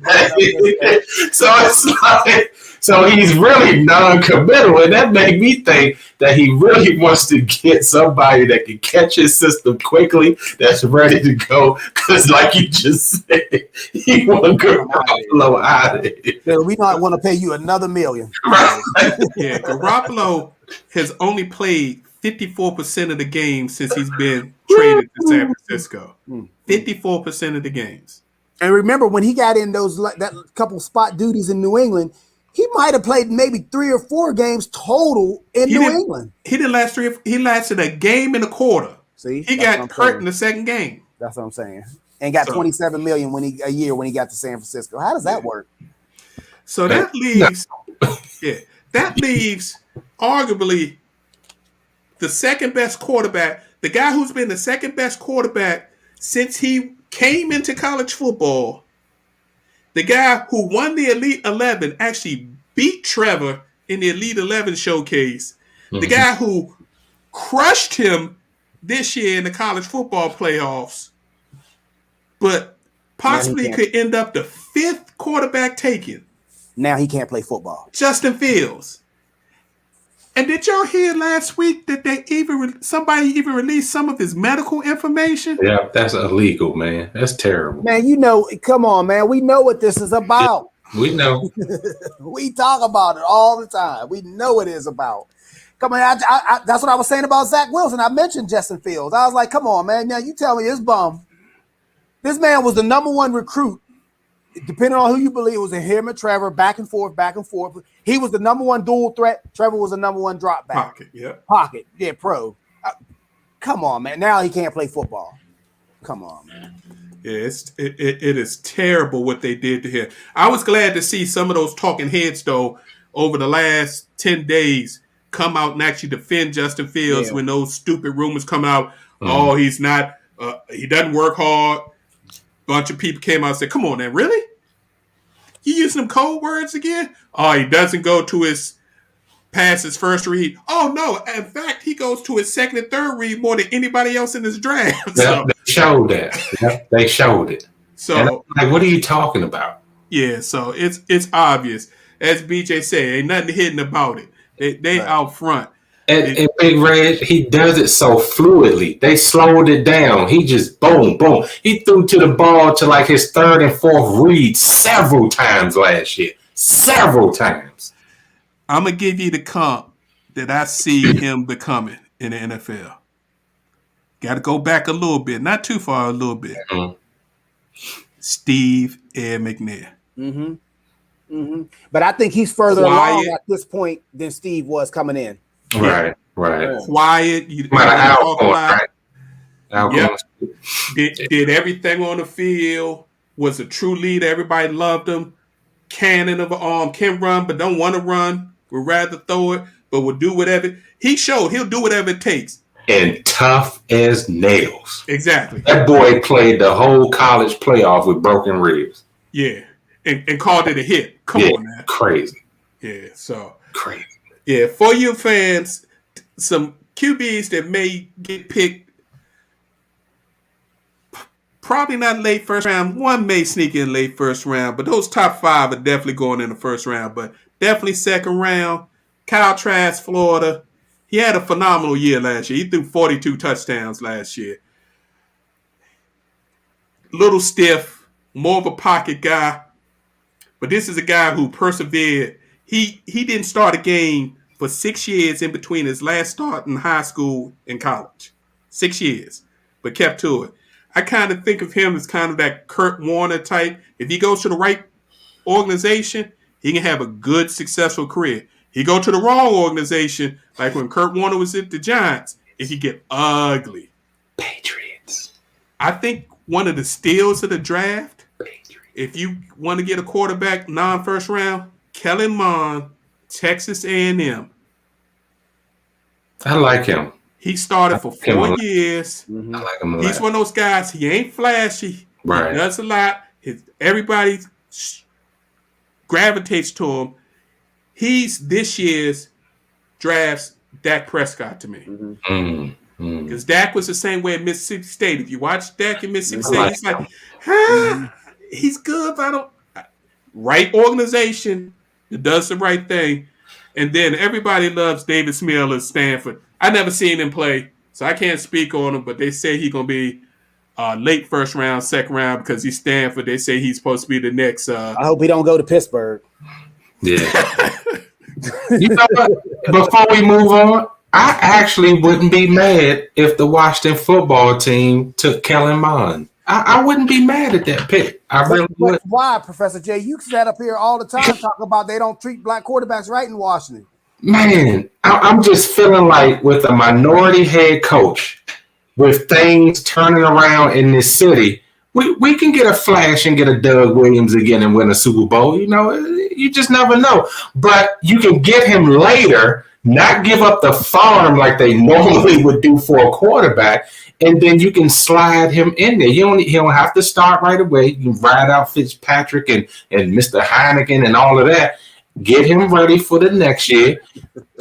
so it's like, so he's really non-committal, and that made me think that he really wants to get somebody that can catch his system quickly, that's ready to go. Because, like you just said, he want Garoppolo out of it. We not want to pay you another $1 million. Yeah, Garoppolo has only played 54% of the games since he's been traded to San Francisco. 54% of the games. And remember, when he got in that couple spot duties in New England, he might have played maybe 3 or 4 games total in New England. He didn't last 3. He lasted a game and a quarter. See, he got hurt in the second game. That's what I'm saying. And got $27 million a year when he got to San Francisco. How does that work? So that leaves, that leaves arguably the second best quarterback, the guy who's been the second best quarterback since he came into college football. The guy who won the Elite 11, actually beat Trevor in the Elite 11 showcase. Mm-hmm. The guy who crushed him this year in the college football playoffs, but possibly could end up the 5th quarterback taken. Now he can't play football. Justin Fields. And did y'all hear last week that somebody even released some of his medical information? Yeah, that's illegal, man. That's terrible. Man, come on, man. We know what this is about. We know. We talk about it all the time. We know what it is about. Come on, that's what I was saying about Zach Wilson. I mentioned Justin Fields. I was like, come on, man. Now you tell me this bum. This man was the number 1 recruit. Depending on who you believe, it was him and Trevor, back and forth. He was the number 1 dual threat. Trevor was the number 1 drop back. Pocket, pro. Come on, man. Now he can't play football. Come on, man. Yeah, it is terrible what they did to him. I was glad to see some of those talking heads, though, over the last 10 days come out and actually defend Justin Fields when those stupid rumors come out. Mm-hmm. Oh, he's not, he doesn't work hard. Bunch of people came out and said, come on, man, really? You using them code words again? Oh, he doesn't go to past his first read. Oh, no. In fact, he goes to his second and third read more than anybody else in this draft. They showed that. They showed it. So, like, what are you talking about? Yeah, so it's obvious. As BJ said, ain't nothing hidden about it. They out front. And Big Red, he does it so fluidly. They slowed it down. He just boom. He threw to the ball to like his 3rd and 4th read several times last year. Several times. I'm going to give you the comp that I see him becoming in the NFL. Got to go back a little bit. Not too far, a little bit. Mm-hmm. Steve Ed McNair. Mm-hmm. Mm-hmm. But I think he's further along at this point than Steve was coming in. Right. Quiet. You did everything on the field. Was a true leader. Everybody loved him. Cannon of an arm. Can run, but don't want to run. Would rather throw it, but will do whatever. He showed he'll do whatever it takes. And tough as nails. Exactly. That boy played the whole college playoff with broken ribs. Yeah. And called it a hit. Come on, man. Crazy. Yeah. So crazy. Yeah, for you fans, some QBs that may get picked, probably not late first round. One may sneak in late first round, but those top 5 are definitely going in the first round. But definitely second round. Kyle Trask, Florida. He had a phenomenal year last year. He threw 42 touchdowns last year. Little stiff, more of a pocket guy. But this is a guy who persevered. He didn't start a game for 6 years in between his last start in high school and college. 6 years, but kept to it. I kind of think of him as kind of that Kurt Warner type. If he goes to the right organization, he can have a good, successful career. He go to the wrong organization, like when Kurt Warner was at the Giants, it could get ugly. Patriots. I think one of the steals of the draft, if you want to get a quarterback non-first round, Kellen Mond, Texas A&M. I like him. He started for 4 years. I like him a lot. He's one of those guys, he ain't flashy. Right. He does a lot. Everybody gravitates to him. He's this year's draft's Dak Prescott to me. Because Dak was the same way at Mississippi State. If you watch Dak in Mississippi State, he's like, he's good, but I don't. Right organization that does the right thing. And then everybody loves David Smith at Stanford. I never seen him play, so I can't speak on him, but they say he's going to be late first round, second round, because he's Stanford. They say he's supposed to be the next. I hope he don't go to Pittsburgh. Yeah. You know what? Before we move on, I actually wouldn't be mad if the Washington football team took Kellen Mond. I wouldn't be mad at that pick. I really would. Why, Professor J? You sat up here all the time talking about they don't treat black quarterbacks right in Washington. Man, I'm just feeling like with a minority head coach, with things turning around in this city, we can get a flash and get a Doug Williams again and win a Super Bowl. You know, you just never know. But you can get him later, not give up the farm like they normally would do for a quarterback, and then you can slide him in there. He don't have to start right away. You can ride out Fitzpatrick and Mr. Heineken and all of that. Get him ready for the next year.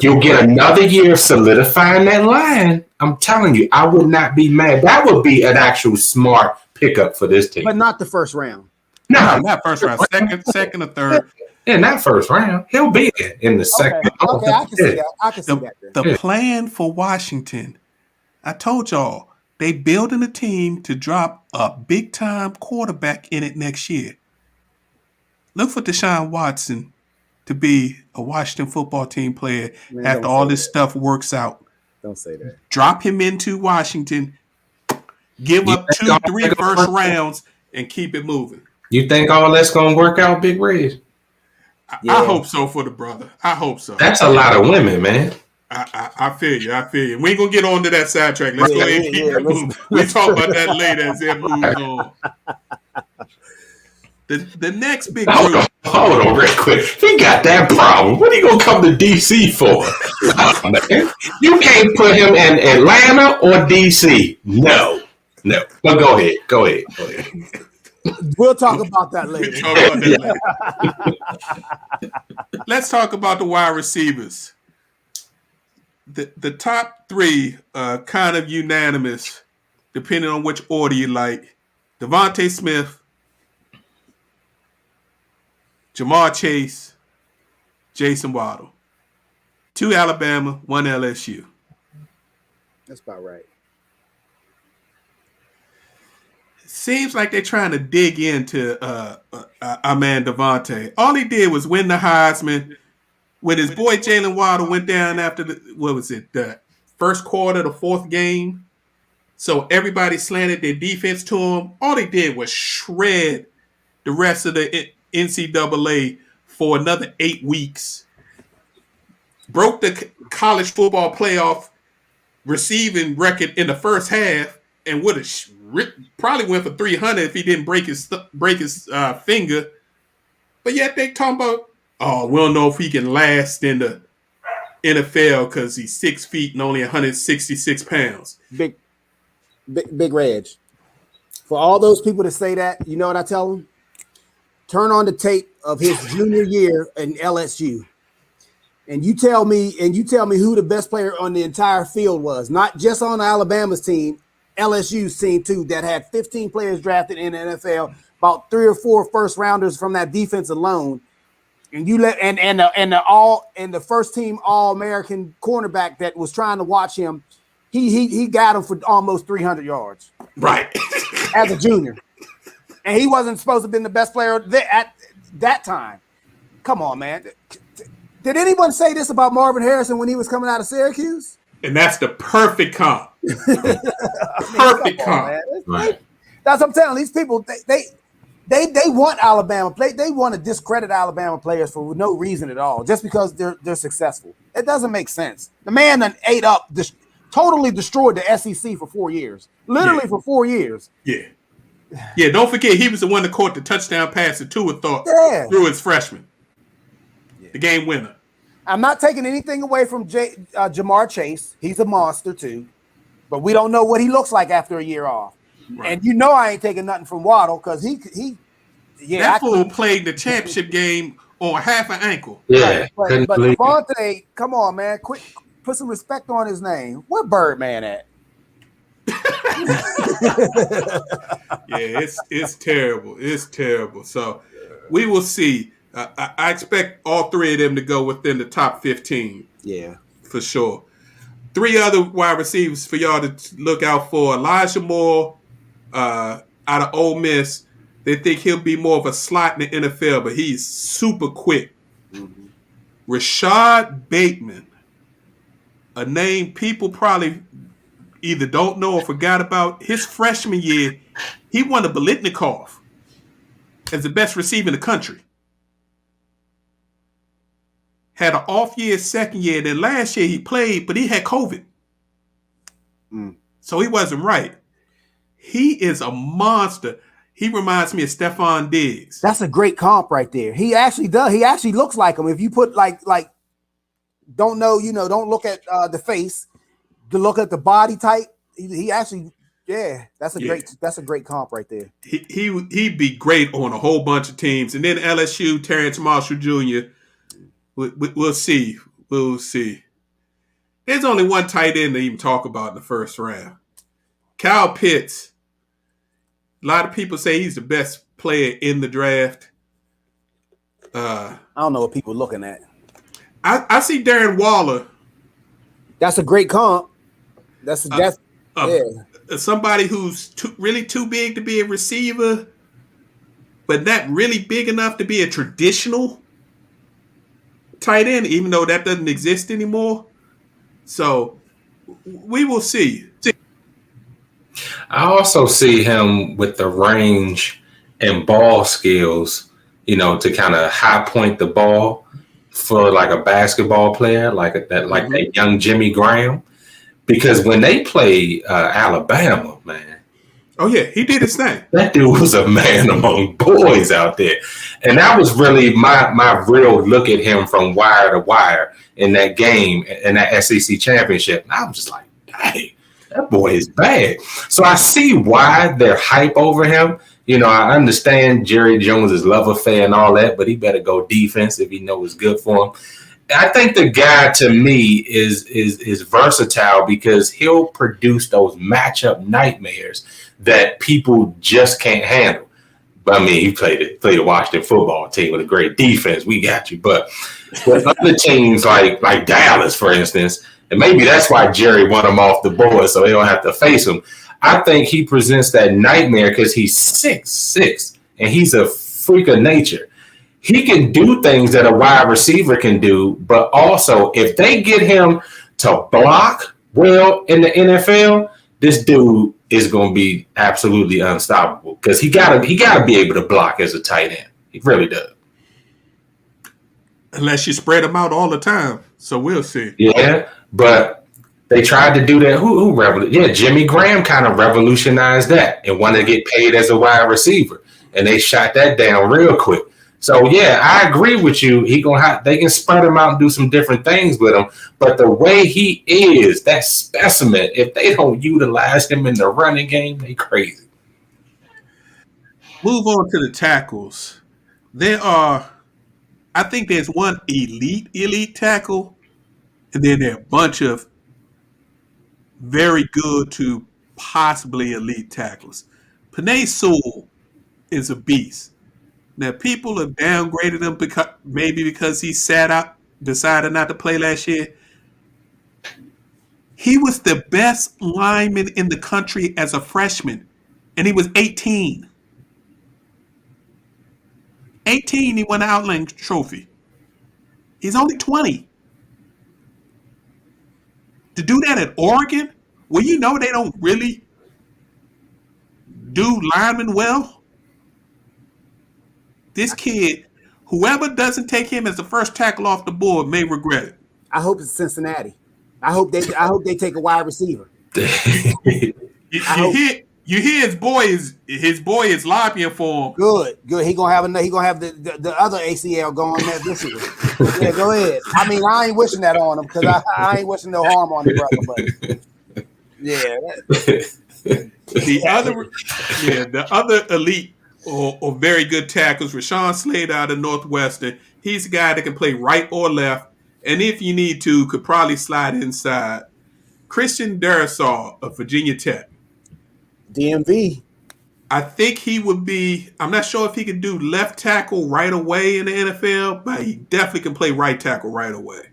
You'll get another year of solidifying that line. I'm telling you, I would not be mad. That would be an actual smart pickup for this team. But not the first round. No, not first round. Second or third. In that first round, he'll be there in the second. Okay, I can see that. I can see that. The plan for Washington, I told y'all, they building a team to drop a big-time quarterback in it next year. Look for Deshaun Watson to be a Washington football team player after all this stuff works out. Don't say that. Drop him into Washington, give up 2-3 first rounds, and keep it moving. You think all that's going to work out, Big Red? I hope so for the brother. I hope so. That's a lot of women, man. I feel you. We ain't going to get on to that sidetrack. Let's go ahead and keep it moving. We'll talk about that later as it moves on. The next big group. Hold on real quick. He got that problem. What are you going to come to D.C. for? You can't put him in Atlanta or D.C. No. But go ahead. We'll talk about that later. Let's talk about the wide receivers. The top three are kind of unanimous, depending on which order you like. Devontae Smith, Jamar Chase, Jason Waddle. 2 Alabama, 1 LSU. That's about right. Seems like they're trying to dig into our man Devontae. All he did was win the Heisman. When his boy Jalen Waddle went down after the first quarter, the fourth game. So everybody slanted their defense to him. All he did was shred the rest of the NCAA for another 8 weeks. Broke the college football playoff receiving record in the first half and would have probably went for 300 if he didn't break his finger. But yet they talking about, we don't know if he can last in the NFL because he's 6 feet and only 166 pounds. Big Reg. For all those people that say that, you know what I tell them? Turn on the tape of his junior year in LSU. And you tell me who the best player on the entire field was, not just on Alabama's team, LSU's team too, that had 15 players drafted in the NFL, about 3 or 4 first rounders from that defense alone. And you let the first team All-American cornerback that was trying to watch him, he got him for almost 300 yards. Right. As a junior. And he wasn't supposed to have been the best player at that time. Come on, man. Did anyone say this about Marvin Harrison when he was coming out of Syracuse? And that's the perfect comp. Perfect comp. Right. That's what I'm telling these people. They want Alabama. They want to discredit Alabama players for no reason at all, just because they're successful. It doesn't make sense. The man done totally destroyed the SEC for 4 years. Literally for 4 years. Yeah. Yeah, don't forget he was the one that caught the touchdown pass that Tua thought through his freshman. Yeah. The game winner. I'm not taking anything away from Jamar Chase. He's a monster too. But we don't know what he looks like after a year off. Right. And you know I ain't taking nothing from Waddle because he Yeah, That fool played the championship game on half an ankle. Yeah, right. But Devontae, come on, man, quick, put some respect on his name. Where Birdman at? Yeah, it's terrible. It's terrible. So we will see. I expect all three of them to go within the top 15. Yeah, for sure. Three other wide receivers for y'all to look out for. Elijah Moore out of Ole Miss. They think he'll be more of a slot in the NFL, but he's super quick. mm-hmm. Rashad Bateman, a name people probably either don't know or forgot about. His freshman year, he won a Biletnikoff as the best receiver in the country. Had an off year second year. Then last year he played, but he had COVID. So he wasn't right. He is a monster. He reminds me of Stephon Diggs. That's a great comp right there. He actually does. He actually looks like him. If you put like don't know, don't look at the face, to look at the body type. He actually, that's a great comp right there. He'd be great on a whole bunch of teams. And then LSU, Terrence Marshall Jr. We'll see. We'll see. There's only one tight end to even talk about in the first round. Kyle Pitts. A lot of people say he's the best player in the draft. I don't know what people are looking at. I see Darren Waller. That's a great comp. That's somebody who's really too big to be a receiver, but not really big enough to be a traditional tight end, even though that doesn't exist anymore. So we will see. I also see him with the range and ball skills, to kind of high point the ball for like a basketball player, like that young Jimmy Graham. Because when they played Alabama, man. Oh, yeah, he did his thing. That dude was a man among boys out there. And that was really my real look at him from wire to wire in that game, in that SEC championship. And I was just like, dang, that boy is bad. So I see why they're hype over him. I understand Jerry Jones' love affair and all that, but he better go defense if he knows it's good for him. I think the guy to me is versatile because he'll produce those matchup nightmares that people just can't handle. But I mean, he played a Washington football team with a great defense. We got you. But with other teams like Dallas, for instance, and maybe that's why Jerry won him off the board so they don't have to face him. I think he presents that nightmare because he's 6'6", and he's a freak of nature. He can do things that a wide receiver can do, but also if they get him to block well in the NFL, this dude is going to be absolutely unstoppable because he gotta be able to block as a tight end. He really does. Unless you spread him out all the time, so we'll see. Yeah, but they tried to do that. Jimmy Graham kind of revolutionized that and wanted to get paid as a wide receiver, and they shot that down real quick. So yeah, I agree with you. They can spread him out and do some different things with him. But the way he is, that specimen, if they don't utilize him in the running game, they crazy. Move on to the tackles. I think there's one elite tackle, and then there are a bunch of very good to possibly elite tackles. Penei Sewell is a beast. Now, people have downgraded him because he sat out, decided not to play last year. He was the best lineman in the country as a freshman, and he was 18. 18, he won the Outland Trophy. He's only 20. To do that at Oregon, where they don't really do linemen well, this kid, whoever doesn't take him as the first tackle off the board may regret it. I hope it's Cincinnati. I hope they take a wide receiver. You hear his boy is lobbying for him. Good. He gonna have the other ACL going there this year. Yeah, go ahead. I mean, I ain't wishing that on him because I ain't wishing no harm on the brother. But yeah, the other elite or very good tackles. Rashawn Slade out of Northwestern. He's a guy that can play right or left, and if you need to, could probably slide inside. Christian Darrisaw of Virginia Tech. DMV. I think he would be. I'm not sure if he could do left tackle right away in the NFL, but he definitely can play right tackle right away,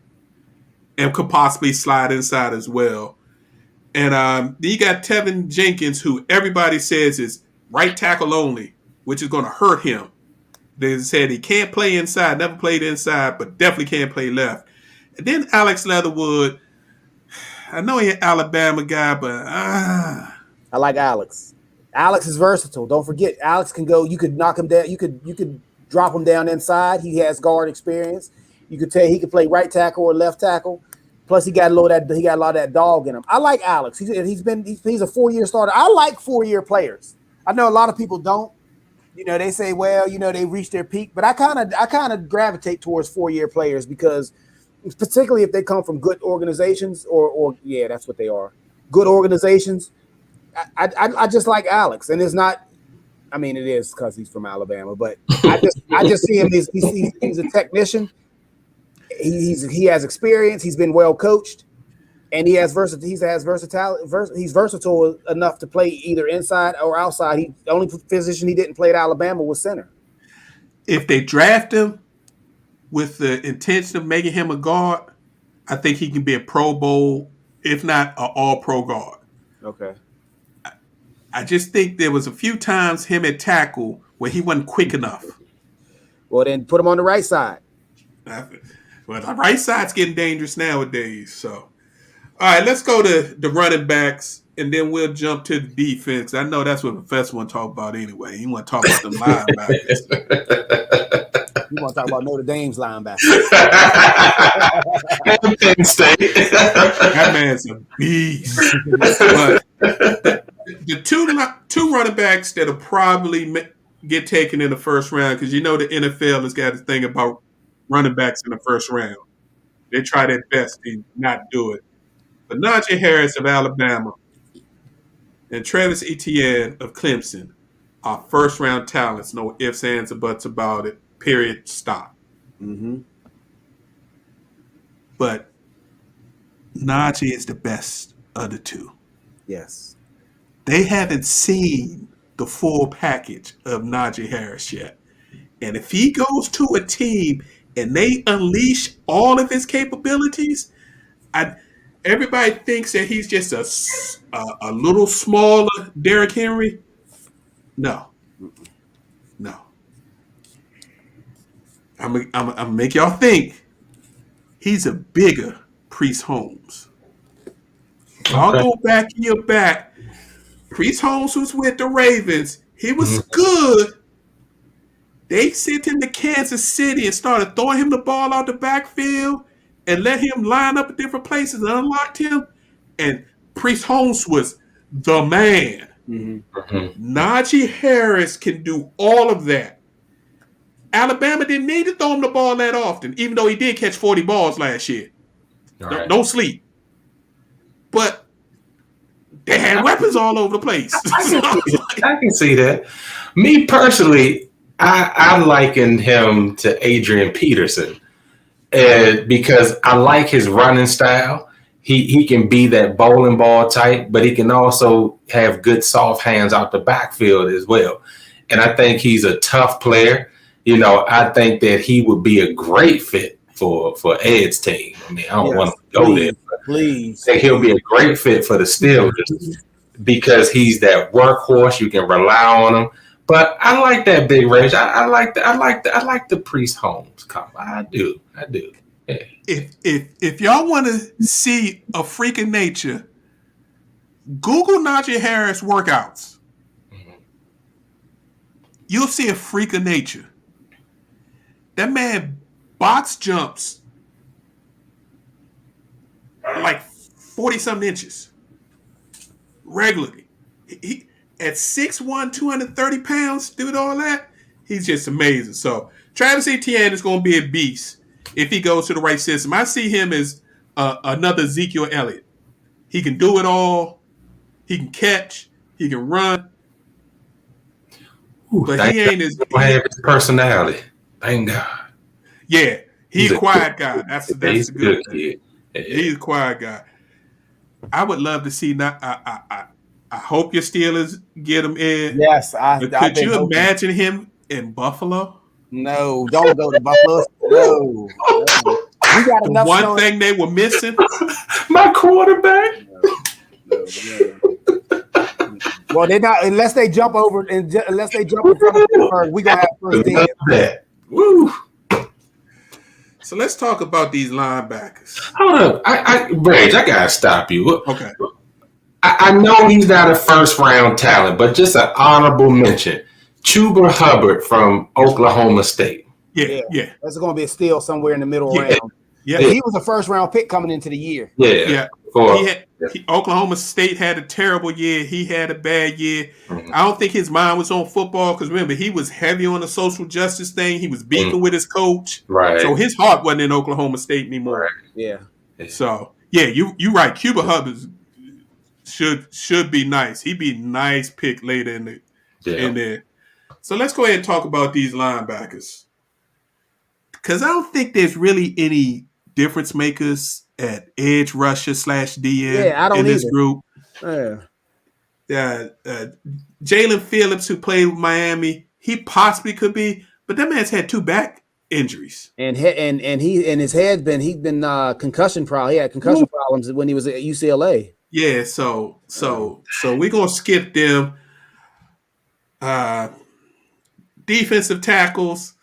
and could possibly slide inside as well. And then you got Tevin Jenkins, who everybody says is right tackle only, which is going to hurt him. They said he can't play inside, never played inside, but definitely can't play left. And then Alex Leatherwood. I know he's an Alabama guy, but I like Alex. Alex is versatile. Don't forget, Alex can go. You could knock him down. You could drop him down inside. He has guard experience. You could tell he could play right tackle or left tackle. Plus, he got a lot of that dog in him. I like Alex. He's a 4-year starter. I like 4-year players. I know a lot of people don't. They say, well, they reached their peak, but I kind of gravitate towards 4-year players because, particularly if they come from good organizations, or that's what they are, good organizations. I just like Alex, and it's not. I mean, it is because he's from Alabama, but I just see him. He's a technician. He has experience. He's been well coached, and he has versatility. He's versatile enough to play either inside or outside. The only position he didn't play at Alabama was center. If they draft him with the intention of making him a guard, I think he can be a Pro Bowl, if not an All-Pro guard. Okay. I just think there was a few times him at tackle where he wasn't quick enough. Well, then put him on the right side. Well, the right side's getting dangerous nowadays. So, all right, let's go to the running backs, and then we'll jump to the defense. I know that's what Professor want to talk about anyway. He want to talk about the linebackers. You want to talk about Notre Dame's linebacker. That man's a beast. But the two running backs that'll probably get taken in the first round, because the NFL has got a thing about running backs in the first round. They try their best to not do it. But Najee Harris of Alabama and Travis Etienne of Clemson are first-round talents. No ifs, ands, or buts about it. Period. Stop. Mm-hmm. But Najee is the best of the two. Yes. They haven't seen the full package of Najee Harris yet. And if he goes to a team and they unleash all of his capabilities, everybody thinks that he's just a little smaller Derrick Henry. No. I'm gonna make y'all think he's a bigger Priest Holmes. I'll go back in your back. Priest Holmes was with the Ravens. He was good. They sent him to Kansas City and started throwing him the ball out the backfield and let him line up at different places and unlocked him. And Priest Holmes was the man. Mm-hmm. Najee Harris can do all of that. Alabama didn't need to throw him the ball that often, even though he did catch 40 balls last year. Right. Don't sleep. But they had weapons all over the place. I can see that. Me personally, I likened him to Adrian Peterson because I like his running style. He can be that bowling ball type, but he can also have good soft hands out the backfield as well. And I think he's a tough player. I think that he would be a great fit for Ed's team. I mean, I don't want to go there. Please. I think he'll be a great fit for the Steelers because he's that workhorse. You can rely on him. But I like that Big Reg. I like the Priest Holmes combo. I do. Yeah. If y'all want to see a freak of nature, Google Najee Harris workouts. Mm-hmm. You'll see a freak of nature. That man box jumps like 40-something inches regularly. He at 6'1", 230 pounds, doing all that, he's just amazing. So Travis Etienne is going to be a beast if he goes to the right system. I see him as another Ezekiel Elliott. He can do it all. He can catch. He can run. But he ain't as have his personality. Thank God. Yeah, he's a quiet guy. That's a good kid. Yeah. He's a quiet guy. I would love to see. I hope your Steelers get him in. Yes, But I've could been you hoping. imagine him in Buffalo? No, don't go to Buffalo. No. We got enough. One thing they were missing. My quarterback. No. Well, they're not unless they jump over and unless they jump in front of Pittsburgh. We gonna have first dibs. Woo. So let's talk about these linebackers. Hold up, Reg, I gotta stop you. Okay. I know he's not a first round talent, but just an honorable mention. Chuba Hubbard from Oklahoma State. Yeah. That's going to be a steal somewhere in the middle round. Yeah. He was a first round pick coming into the year. Yeah. Oklahoma State had a terrible year. He had a bad year. Mm-hmm. I don't think his mind was on football because remember, he was heavy on the social justice thing. He was beefing with his coach. Right. So his heart wasn't in Oklahoma State anymore. Right. Yeah. So, you're right. Cuba Hubbard should be nice. He'd be a nice pick later in there. So let's go ahead and talk about these linebackers. Because I don't think there's really any difference makers at edge rusher / DN in this group. Yeah. Jalen Phillips, who played with Miami, he possibly could be, but that man's had 2 back injuries. And his head's been concussion problem. He had concussion problems when he was at UCLA. Yeah, so we're gonna skip them. Defensive tackles,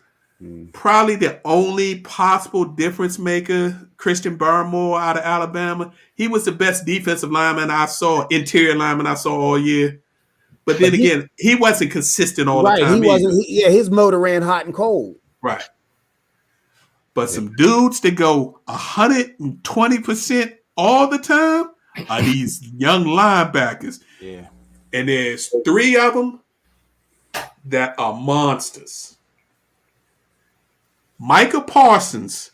probably the only possible difference maker, Christian Barmore out of Alabama. He was the best defensive interior lineman I saw all year. But then again, he wasn't consistent all the time. He wasn't. His motor ran hot and cold. Right. But some dudes that go 120% all the time are these young linebackers. Yeah. And there's 3 of them that are monsters. Micah Parsons,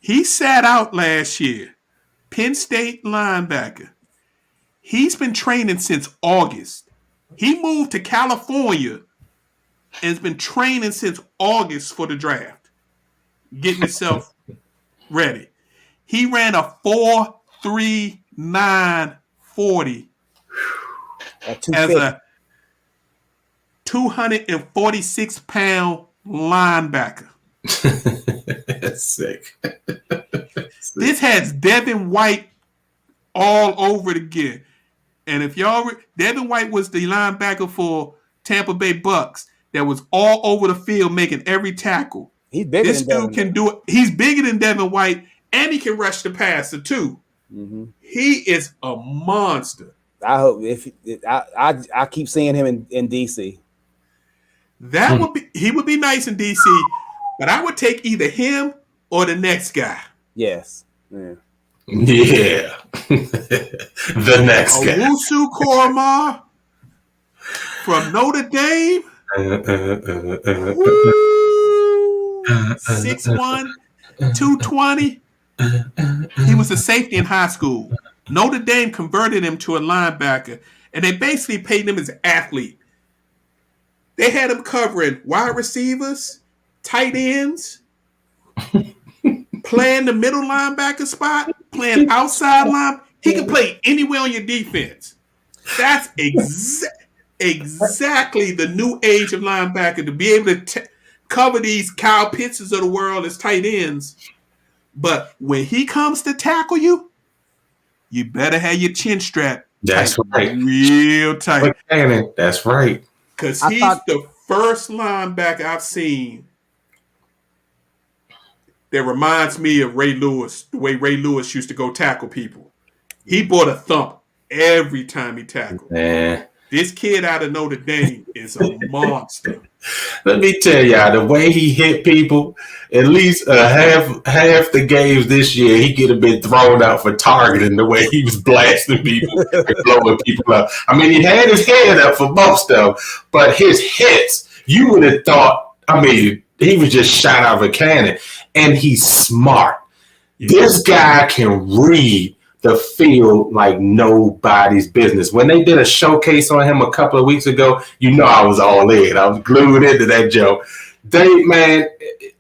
he sat out last year. Penn State linebacker. He's been training since August. He moved to California and has been training since August for the draft. Getting himself ready. He ran a 4.39 40 as a 246-pound linebacker. That's sick. This has Devin White all over it again. And if Devin White was the linebacker for Tampa Bay Bucks that was all over the field making every tackle. This dude can do it. He's bigger than Devin White, and he can rush the passer too. Mm-hmm. He is a monster. I hope I keep seeing him in DC. He would be nice in DC, but I would take either him or the next guy. Yes. Yeah. The next guy. Owusu Koramoah from Notre Dame. 6'1", 220. He was a safety in high school. Notre Dame converted him to a linebacker, and they basically paid him as an athlete. They had him covering wide receivers, tight ends, playing the middle linebacker spot, playing outside line. He can play anywhere on your defense. That's exactly the new age of linebacker, to be able to cover these Kyle Pitts of the world as tight ends. But when he comes to tackle you, you better have your chin strapped. That's right. Real tight. That's right. Because he's the first linebacker I've seen that reminds me of Ray Lewis, the way Ray Lewis used to go tackle people. He bought a thump every time he tackled. This kid out of Notre Dame is a monster. Let me tell y'all, the way he hit people, at least half the games this year, he could have been thrown out for targeting the way he was blasting people and blowing people up. I mean, he had his head up for most of them, but his hits, you would have thought, he was just shot out of a cannon. And he's smart. Yeah. This guy can read the field like nobody's business. When they did a showcase on him a couple of weeks ago, I was all in. I was glued into that joke. Dave, man,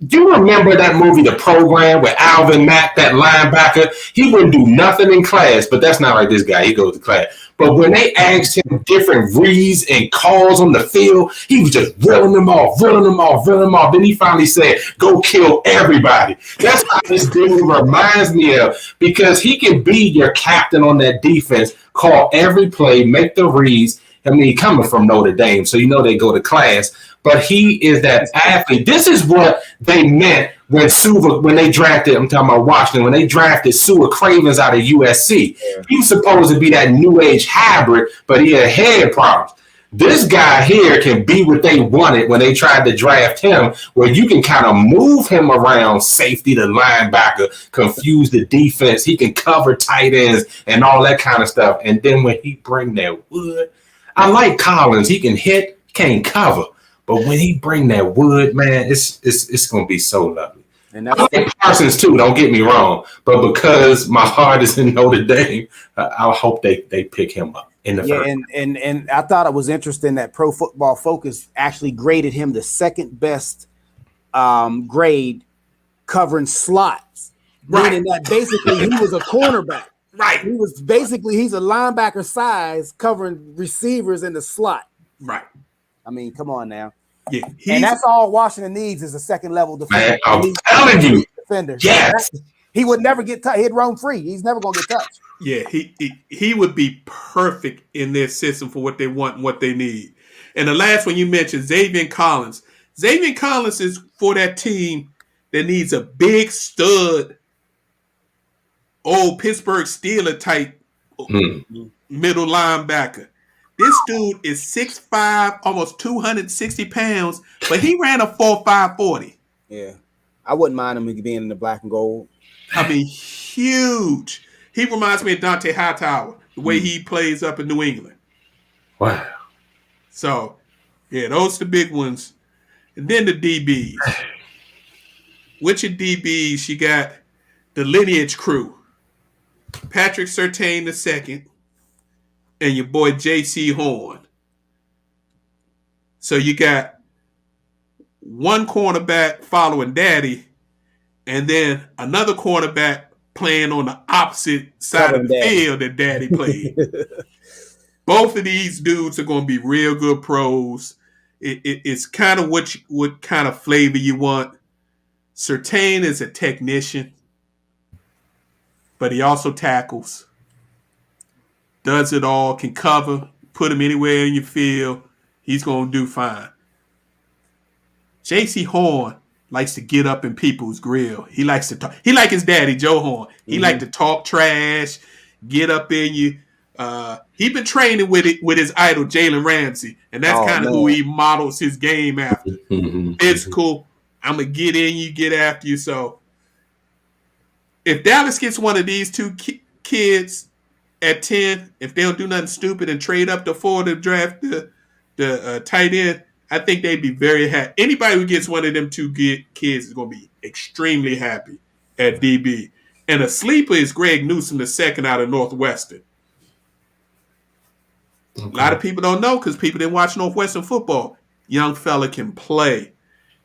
do you remember that movie, The Program, with Alvin Mack, that linebacker? He wouldn't do nothing in class, but that's not like this guy. He goes to class. But when they asked him different reads and calls on the field, he was just reeling them off. Then he finally said, go kill everybody. That's how this dude reminds me of, because he can be your captain on that defense, call every play, make the reads. I mean, coming from Notre Dame, so they go to class. But he is that athlete. This is what they meant when they drafted, I'm talking about Washington, when they drafted Sua Cravens out of USC. Yeah. He was supposed to be that new age hybrid, but he had head problems. This guy here can be what they wanted when they tried to draft him, where you can kind of move him around safety to linebacker, confuse the defense. He can cover tight ends and all that kind of stuff. And then when he bring that wood, I like Collins. He can hit, can't cover. But when he bring that wood, man, it's going to be so lovely. And I like Parsons too, don't get me wrong. But because my heart is in Notre Dame, I hope they pick him up in the first. And I thought it was interesting that Pro Football Focus actually graded him the second best grade covering slots. Right. Meaning that basically he was a cornerback. Right. He's a linebacker size covering receivers in the slot. Right. I mean, come on now. Yeah, and that's all Washington needs is a second level defender. Man, I'm telling you. Defender. Yes. He would never get touched. He'd roam free. He's never going to get touched. Yeah, he would be perfect in their system for what they want and what they need. And the last one you mentioned, Xavier Collins. Xavier Collins is for that team that needs a big stud, old Pittsburgh Steelers type middle linebacker. This dude is 6'5", almost 260 pounds, but he ran a 4.5 40. Yeah. I wouldn't mind him being in the black and gold. I mean, huge. He reminds me of Dante Hightower, the way he plays up in New England. Wow. So, yeah, those are the big ones. And then the DBs. Which of DBs you got? The lineage crew. Patrick Surtain II. And your boy J.C. Horn. So you got one cornerback following Daddy, and then another cornerback playing on the opposite side of the field that Daddy played. Both of these dudes are going to be real good pros. It's kind of what kind of flavor you want. Surtain is a technician, but he also tackles. Does it all, can cover, put him anywhere in your field. He's going to do fine. J.C. Horn likes to get up in people's grill. He likes to talk. He like his daddy, Joe Horn. He like to talk trash, get up in you. He been training with his idol, Jalen Ramsey, and that's kind of who he models his game after. Physical. I'm going to get in you, get after you. So if Dallas gets one of these two kids at 10, if they don't do nothing stupid and trade up to 4 to draft the tight end, I think they'd be very happy. Anybody who gets one of them two kids is going to be extremely happy at DB. And a sleeper is Greg Newsom II out of Northwestern. Okay. A lot of people don't know because people didn't watch Northwestern football. Young fella can play.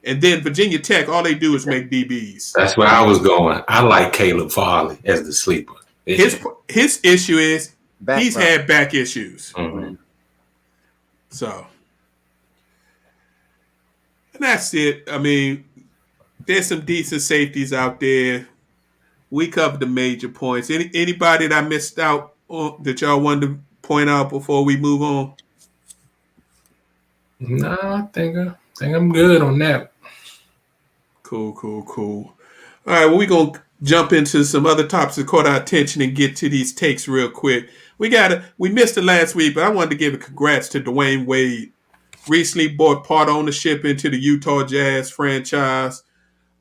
And then Virginia Tech, all they do is make DBs. That's where I was going. I like Caleb Farley as the sleeper. His issue is he's had back issues. Mm-hmm. So, and that's it. I mean, there's some decent safeties out there. We covered the major points. Anybody that I missed out on that y'all wanted to point out before we move on? No, I think I'm good on that. Cool. All right, well, we're going to jump into some other topics that caught our attention and get to these takes real quick. We missed it last week, but I wanted to give a congrats to Dwayne Wade. Recently bought part ownership into the Utah Jazz franchise.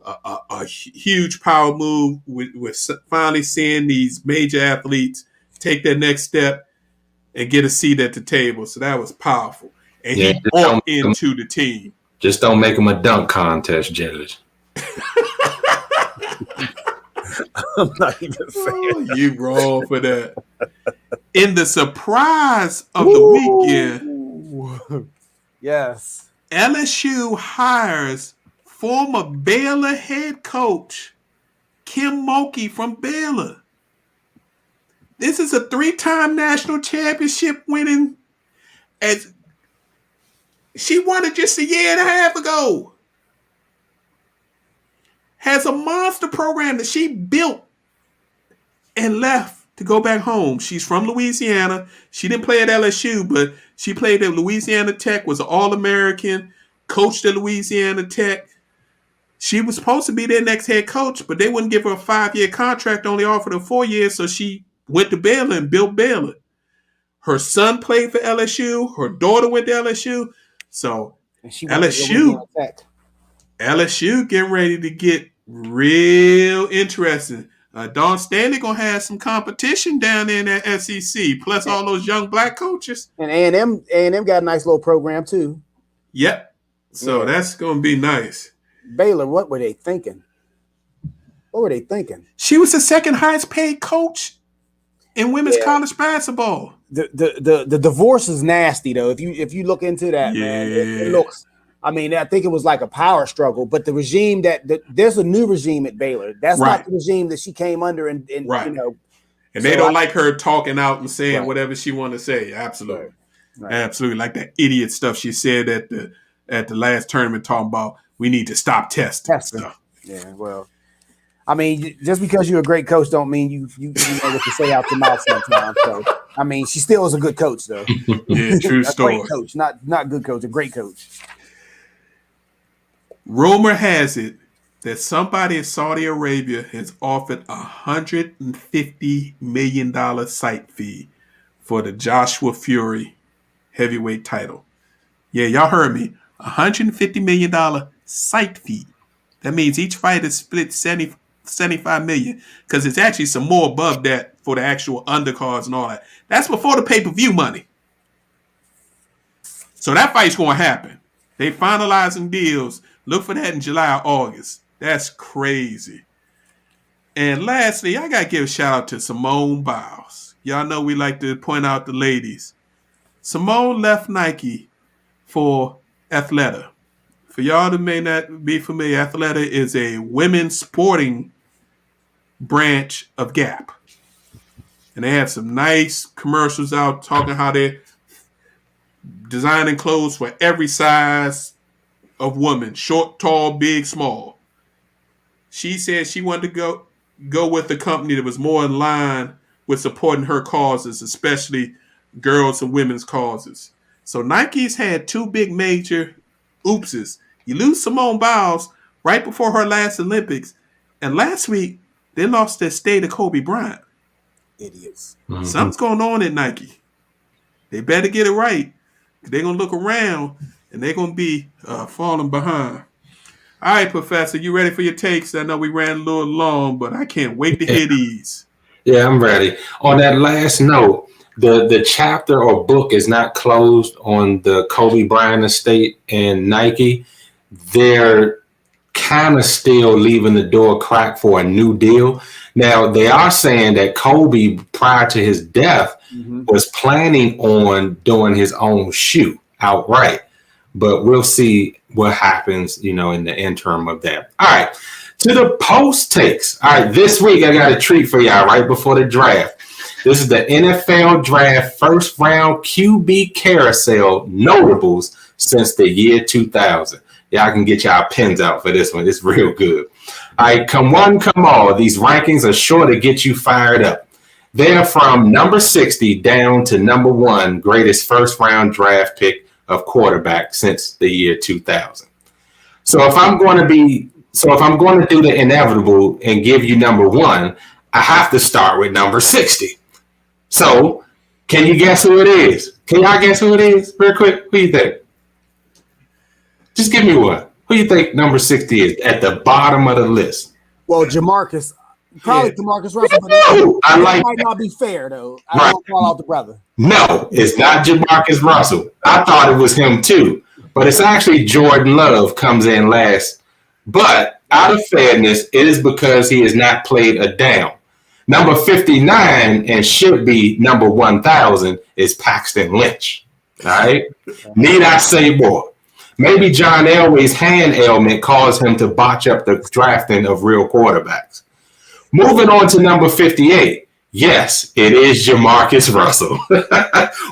A huge power move. We're finally seeing these major athletes take their next step and get a seat at the table. So that was powerful. And he bought into the team. Just don't make him a dunk contest judge. I'm not even saying. Oh, you wrong for that. In the surprise of the weekend, yes, LSU hires former Baylor head coach Kim Mulkey from Baylor. This is a 3-time national championship winning. As she won it just a year and a half ago. Has a monster program that she built and left to go back home. She's from Louisiana. She didn't play at LSU, but she played at Louisiana Tech, was an All-American, coached at Louisiana Tech. She was supposed to be their next head coach, but they wouldn't give her a 5-year contract, only offered her 4 years, so she went to Baylor and built Baylor. Her son played for LSU. Her daughter went to LSU. So and she LSU getting ready to get real interesting. Dawn Stanley gonna have some competition down there in that SEC. Plus all those young black coaches. And A&M got a nice little program too. Yep. So that's gonna be nice. Baylor, what were they thinking? She was the second highest paid coach in women's college basketball. The divorce is nasty though. If you look into that, man, it looks. I mean, I think it was like a power struggle, but the regime there's a new regime at Baylor. That's not the regime that she came under, and you know. And they don't like her talking out and saying whatever she want to say. Absolutely, absolutely. Like that idiot stuff she said at the last tournament, talking about we need to stop testing. Stuff. Yeah, well, I mean, just because you're a great coach don't mean you know what to say out your mouth sometimes. So, I mean, she still is a good coach, though. Yeah, true story. Great coach, not good coach, a great coach. Rumor has it that somebody in Saudi Arabia has offered $150 million site fee for the Joshua Fury heavyweight title. Yeah, y'all heard me. $150 million site fee. That means each fight is split 75 million, because it's actually some more above that for the actual undercards and all that. That's before the pay-per-view money. So that fight's going to happen. They finalizing deals. Look for that in July or August. That's crazy. And lastly, I got to give a shout out to Simone Biles. Y'all know we like to point out the ladies. Simone left Nike for Athleta. For y'all that may not be familiar, Athleta is a women's sporting branch of Gap. And they have some nice commercials out talking how they're designing clothes for every size of woman, short, tall, big, small. She said she wanted to go with a company that was more in line with supporting her causes, especially girls and women's causes. So Nike's had two big major oopses. You lose Simone Biles right before her last Olympics, and last week they lost their state of Kobe Bryant. Idiots. Mm-hmm. Something's going on at Nike. They better get it right. They're going to look around and they're going to be falling behind. All right, Professor, you ready for your takes? I know we ran a little long, but I can't wait to hear these. Yeah, I'm ready. On that last note, the chapter or book is not closed on the Kobe Bryant estate and Nike. They're kind of still leaving the door cracked for a new deal. Now, they are saying that Kobe, prior to his death, was planning on doing his own shoe outright. But we'll see what happens, in the interim of that. All right, to the post takes. All right, this week I got a treat for y'all right before the draft. This is the NFL Draft first round QB carousel notables since the year 2000. Y'all can get y'all pens out for this one. It's real good. All right, come one, come all. These rankings are sure to get you fired up. They're from number 60 down to number 1 greatest first round draft pick of quarterback since the year 2000. So if I'm going to do the inevitable and give you number 1, I have to start with number 60. So can you guess who it is? Can y'all guess who it is? Real quick, who you think? Just give me one. Who you think number 60 is at the bottom of the list? Well, Jamarcus. Probably Jamarcus Russell. But that might not be fair, though. I don't call out the brother. No, it's not Jamarcus Russell. I thought it was him, too. But it's actually Jordan Love comes in last. But Out of fairness, it is because he has not played a down. Number 59 and should be number 1,000 is Paxton Lynch. All right? Need I say more? Maybe John Elway's hand ailment caused him to botch up the drafting of real quarterbacks. Moving on to number 58. Yes, it is Jamarcus Russell.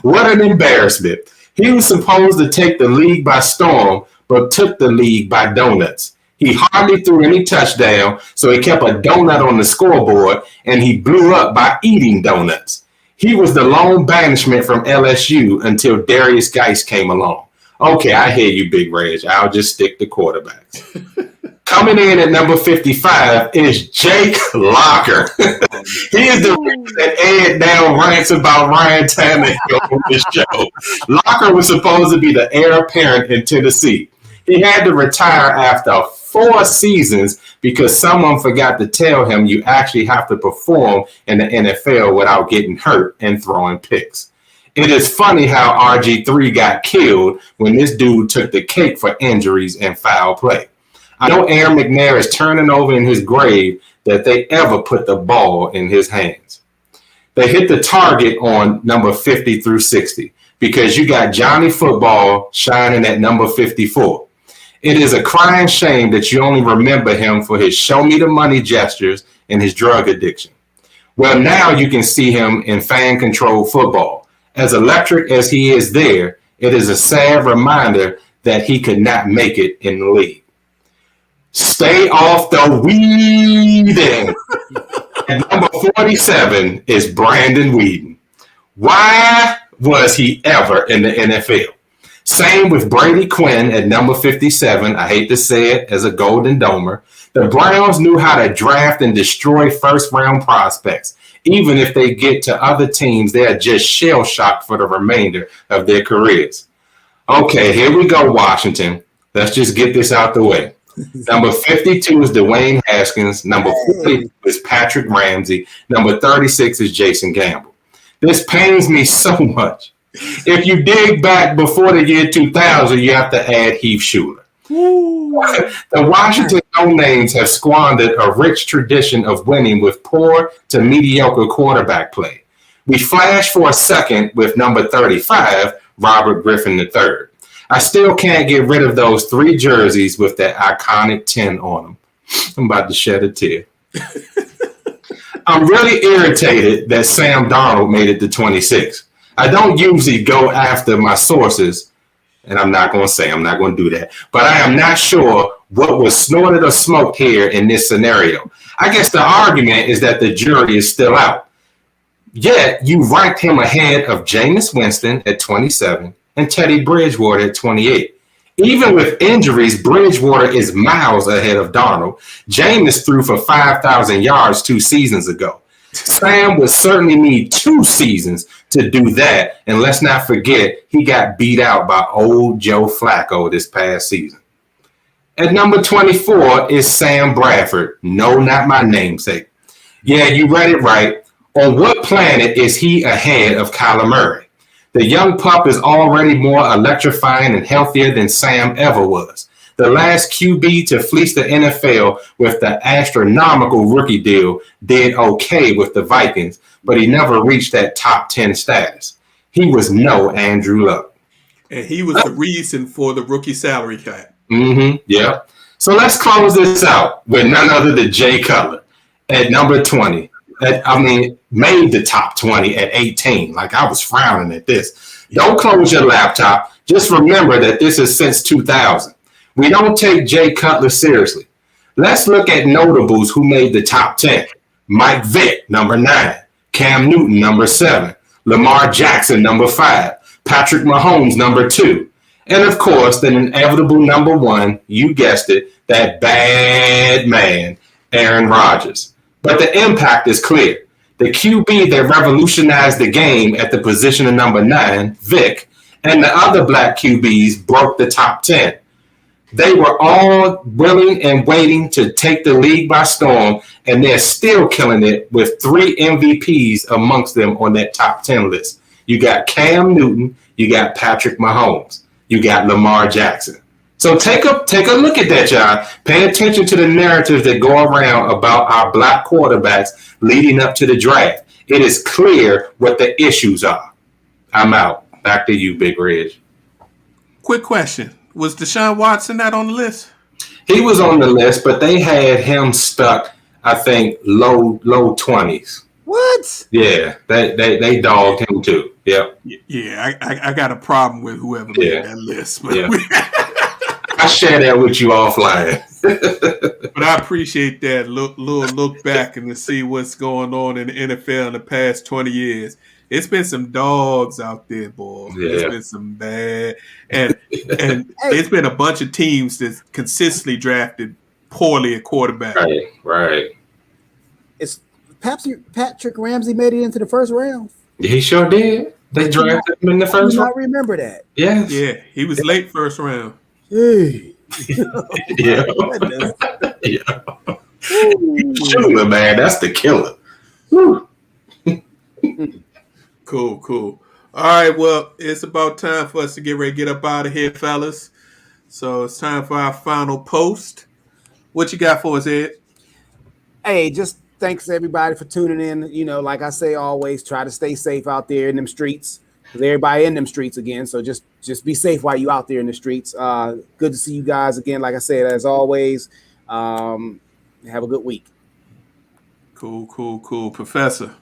What an embarrassment. He was supposed to take the league by storm, but took the league by donuts. He hardly threw any touchdown, so he kept a donut on the scoreboard, and he blew up by eating donuts. He was the lone banishment from LSU until Darius Geis came along. Okay, I hear you, Big Reg. I'll just stick to quarterbacks. Coming in at number 55 is Jake Locker. He is the reason that Ed now rants about Ryan Tannehill on this show. Locker was supposed to be the heir apparent in Tennessee. He had to retire after 4 seasons because someone forgot to tell him you actually have to perform in the NFL without getting hurt and throwing picks. It is funny how RG3 got killed when this dude took the cake for injuries and foul play. I know Aaron McNair is turning over in his grave that they ever put the ball in his hands. They hit the target on number 50 through 60 because you got Johnny Football shining at number 54. It is a crying shame that you only remember him for his show me the money gestures and his drug addiction. Well, now you can see him in fan-controlled football. As electric as he is there, it is a sad reminder that he could not make it in the league. Stay off the weeding. At number 47 is Brandon Weeden. Why was he ever in the NFL? Same with Brady Quinn at number 57. I hate to say it as a Golden Domer. The Browns knew how to draft and destroy first-round prospects. Even if they get to other teams, they are just shell-shocked for the remainder of their careers. Okay, here we go, Washington. Let's just get this out the way. Number 52 is Dwayne Haskins. Number 40 is Patrick Ramsey. Number 36 is Jason Gamble. This pains me so much. If you dig back before the year 2000, you have to add Heath Schuler. The Washington no-names have squandered a rich tradition of winning with poor to mediocre quarterback play. We flash for a second with number 35, Robert Griffin III. I still can't get rid of those 3 jerseys with that iconic 10 on them. I'm about to shed a tear. I'm really irritated that Sam Darnold made it to 26. I don't usually go after my sources, and I'm not going to do that. But I am not sure what was snorted or smoked here in this scenario. I guess the argument is that the jury is still out. Yet, you ranked him ahead of Jameis Winston at 27 and Teddy Bridgewater at 28. Even with injuries, Bridgewater is miles ahead of Darnold. Jameis threw for 5,000 yards 2 seasons ago. Sam would certainly need 2 seasons to do that. And let's not forget, he got beat out by old Joe Flacco this past season. At number 24 is Sam Bradford. No, not my namesake. Yeah, you read it right. On what planet is he ahead of Kyler Murray? The young pup is already more electrifying and healthier than Sam ever was. The last QB to fleece the NFL with the astronomical rookie deal did okay with the Vikings, but he never reached that top 10 status. He was no Andrew Luck. And he was the reason for the rookie salary cap. Yeah. So let's close this out with none other than Jay Cutler at number 20. Made the top 20 at 18. Like, I was frowning at this. Don't close your laptop. Just remember that this is since 2000. We don't take Jay Cutler seriously. Let's look at notables who made the top 10. Mike Vick, number 9. Cam Newton, number 7. Lamar Jackson, number 5. Patrick Mahomes, number 2. And, of course, the inevitable number 1, you guessed it, that bad man, Aaron Rodgers. But the impact is clear. The QB that revolutionized the game at the position of number 9, Vic, and the other black QBs broke the top 10. They were all willing and waiting to take the league by storm, and they're still killing it with 3 MVPs amongst them on that top 10 list. You got Cam Newton, you got Patrick Mahomes, you got Lamar Jackson. The 3 MVPs are Lamar Jackson, Patrick Mahomes, and Aaron Rodgers. But the impact is clear. The QB that revolutionized the game at the position of number 9, Vic, and the other black QBs broke the top 10. They were all willing and waiting to take the league by storm, and they're still killing it with 3 MVPs amongst them on that top 10 list. You got Cam Newton, you got Patrick Mahomes, So take a look at that, y'all. Pay attention to the narratives that go around about our black quarterbacks leading up to the draft. It is clear what the issues are. I'm out. Back to you, Big Reg. Quick question: was Deshaun Watson not on the list? He was on the list, but they had him stuck, I think, low 20s. What? Yeah, they dogged him too. Yep. Yeah, I got a problem with whoever made that list. But, Yeah. I share that with you offline. but I appreciate that little look back and to see what's going on in the NFL in the past 20 years. It's been some dogs out there, boy. Yeah. It's been some bad, and it's been a bunch of teams that consistently drafted poorly at quarterback. Right. It's Patrick Ramsey made it into the first round. He sure did. They drafted him in the first round. I remember that. Yes. Yeah, he was late first round. Hey. Yeah. Shooter, man, that's the killer. Woo. Cool. All right, well, it's about time for us to get ready to get up out of here, fellas. So it's time for our final post. What you got for us, Ed? Hey, just thanks everybody for tuning in. You know, like I say, always try to stay safe out there in them streets. Because everybody in them streets again. So just be safe while you out there in the streets. Good to see you guys again. Like I said, as always, have a good week. Cool. Professor.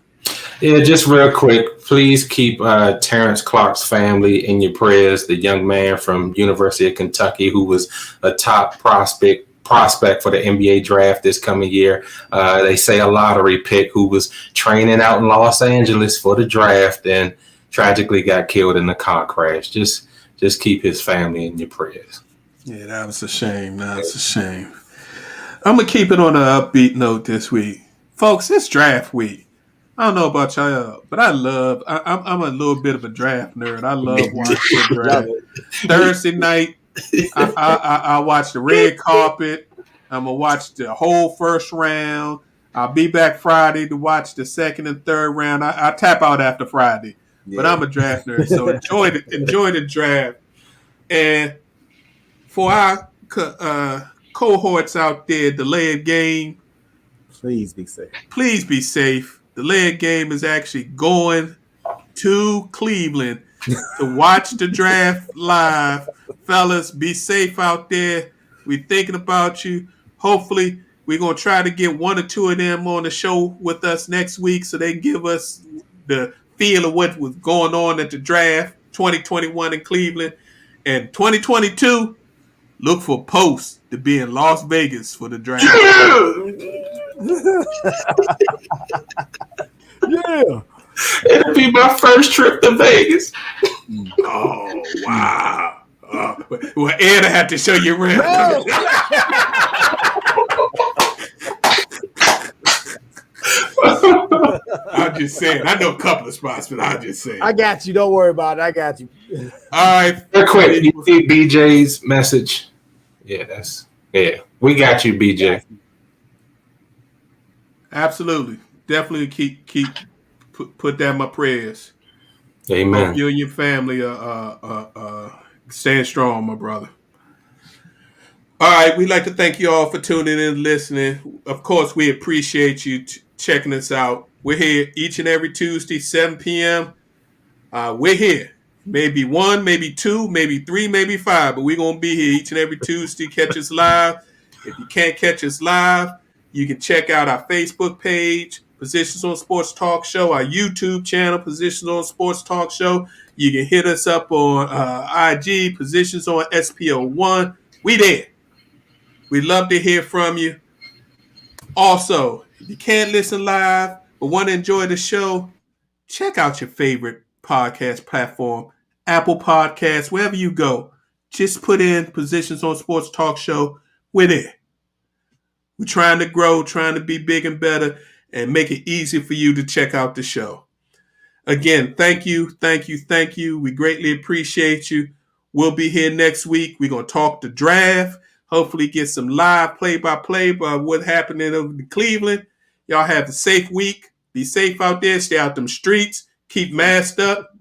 Yeah, just real quick, please keep Terrence Clark's family in your prayers. The young man from University of Kentucky who was a top prospect for the NBA draft this coming year. They say a lottery pick who was training out in Los Angeles for the draft and tragically got killed in a car crash. Just keep his family in your prayers. Yeah, that was a shame. I'm going to keep it on an upbeat note this week. Folks, it's draft week. I don't know about y'all, but I'm a little bit of a draft nerd. I love watching the draft. Thursday night, I watch the red carpet. I'm going to watch the whole first round. I'll be back Friday to watch the second and third round. I tap out after Friday, but I'm a draft nerd, so enjoy the draft. And for our cohorts out there, the leg game, please be safe. The leg game is actually going to Cleveland to watch the draft live. Fellas, be safe out there. We're thinking about you. Hopefully, we're going to try to get one or two of them on the show with us next week so they can give us the feel of what was going on at the draft 2021 in Cleveland. And 2022, look for posts to be in Las Vegas for the draft. Yeah. It'll be my first trip to Vegas. Oh, wow. Well, Ed, I have to show you around. I'm just saying. I know a couple of spots, but I'm just saying. I got you. Don't worry about it. I got you. All right. Real quick, you see BJ's message? Yeah, we got you, BJ. Absolutely. Definitely keep put that in my prayers. Amen. Hope you and your family stand strong, my brother. All right, we'd like to thank you all for tuning in and listening. Of course, we appreciate you checking us out. We're here each and every Tuesday, 7 p.m. We're here. Maybe one, maybe two, maybe three, maybe five, but we're going to be here each and every Tuesday. Catch us live. If you can't catch us live, you can check out our Facebook page, Positions on Sports Talk Show, our YouTube channel, Positions on Sports Talk Show. You can hit us up on IG, Positions on SPO1. We there. We'd love to hear from you. Also, if you can't listen live but want to enjoy the show, check out your favorite podcast platform, Apple Podcasts, wherever you go. Just put in Positions on Sports Talk Show. We're there. We're trying to grow, trying to be big and better, and make it easy for you to check out the show. Again, thank you. We greatly appreciate you. We'll be here next week. We're going to talk the draft. Hopefully get some live play-by-play about what happened in Cleveland. Y'all have a safe week. Be safe out there. Stay out them streets. Keep masked up.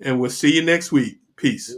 And we'll see you next week. Peace.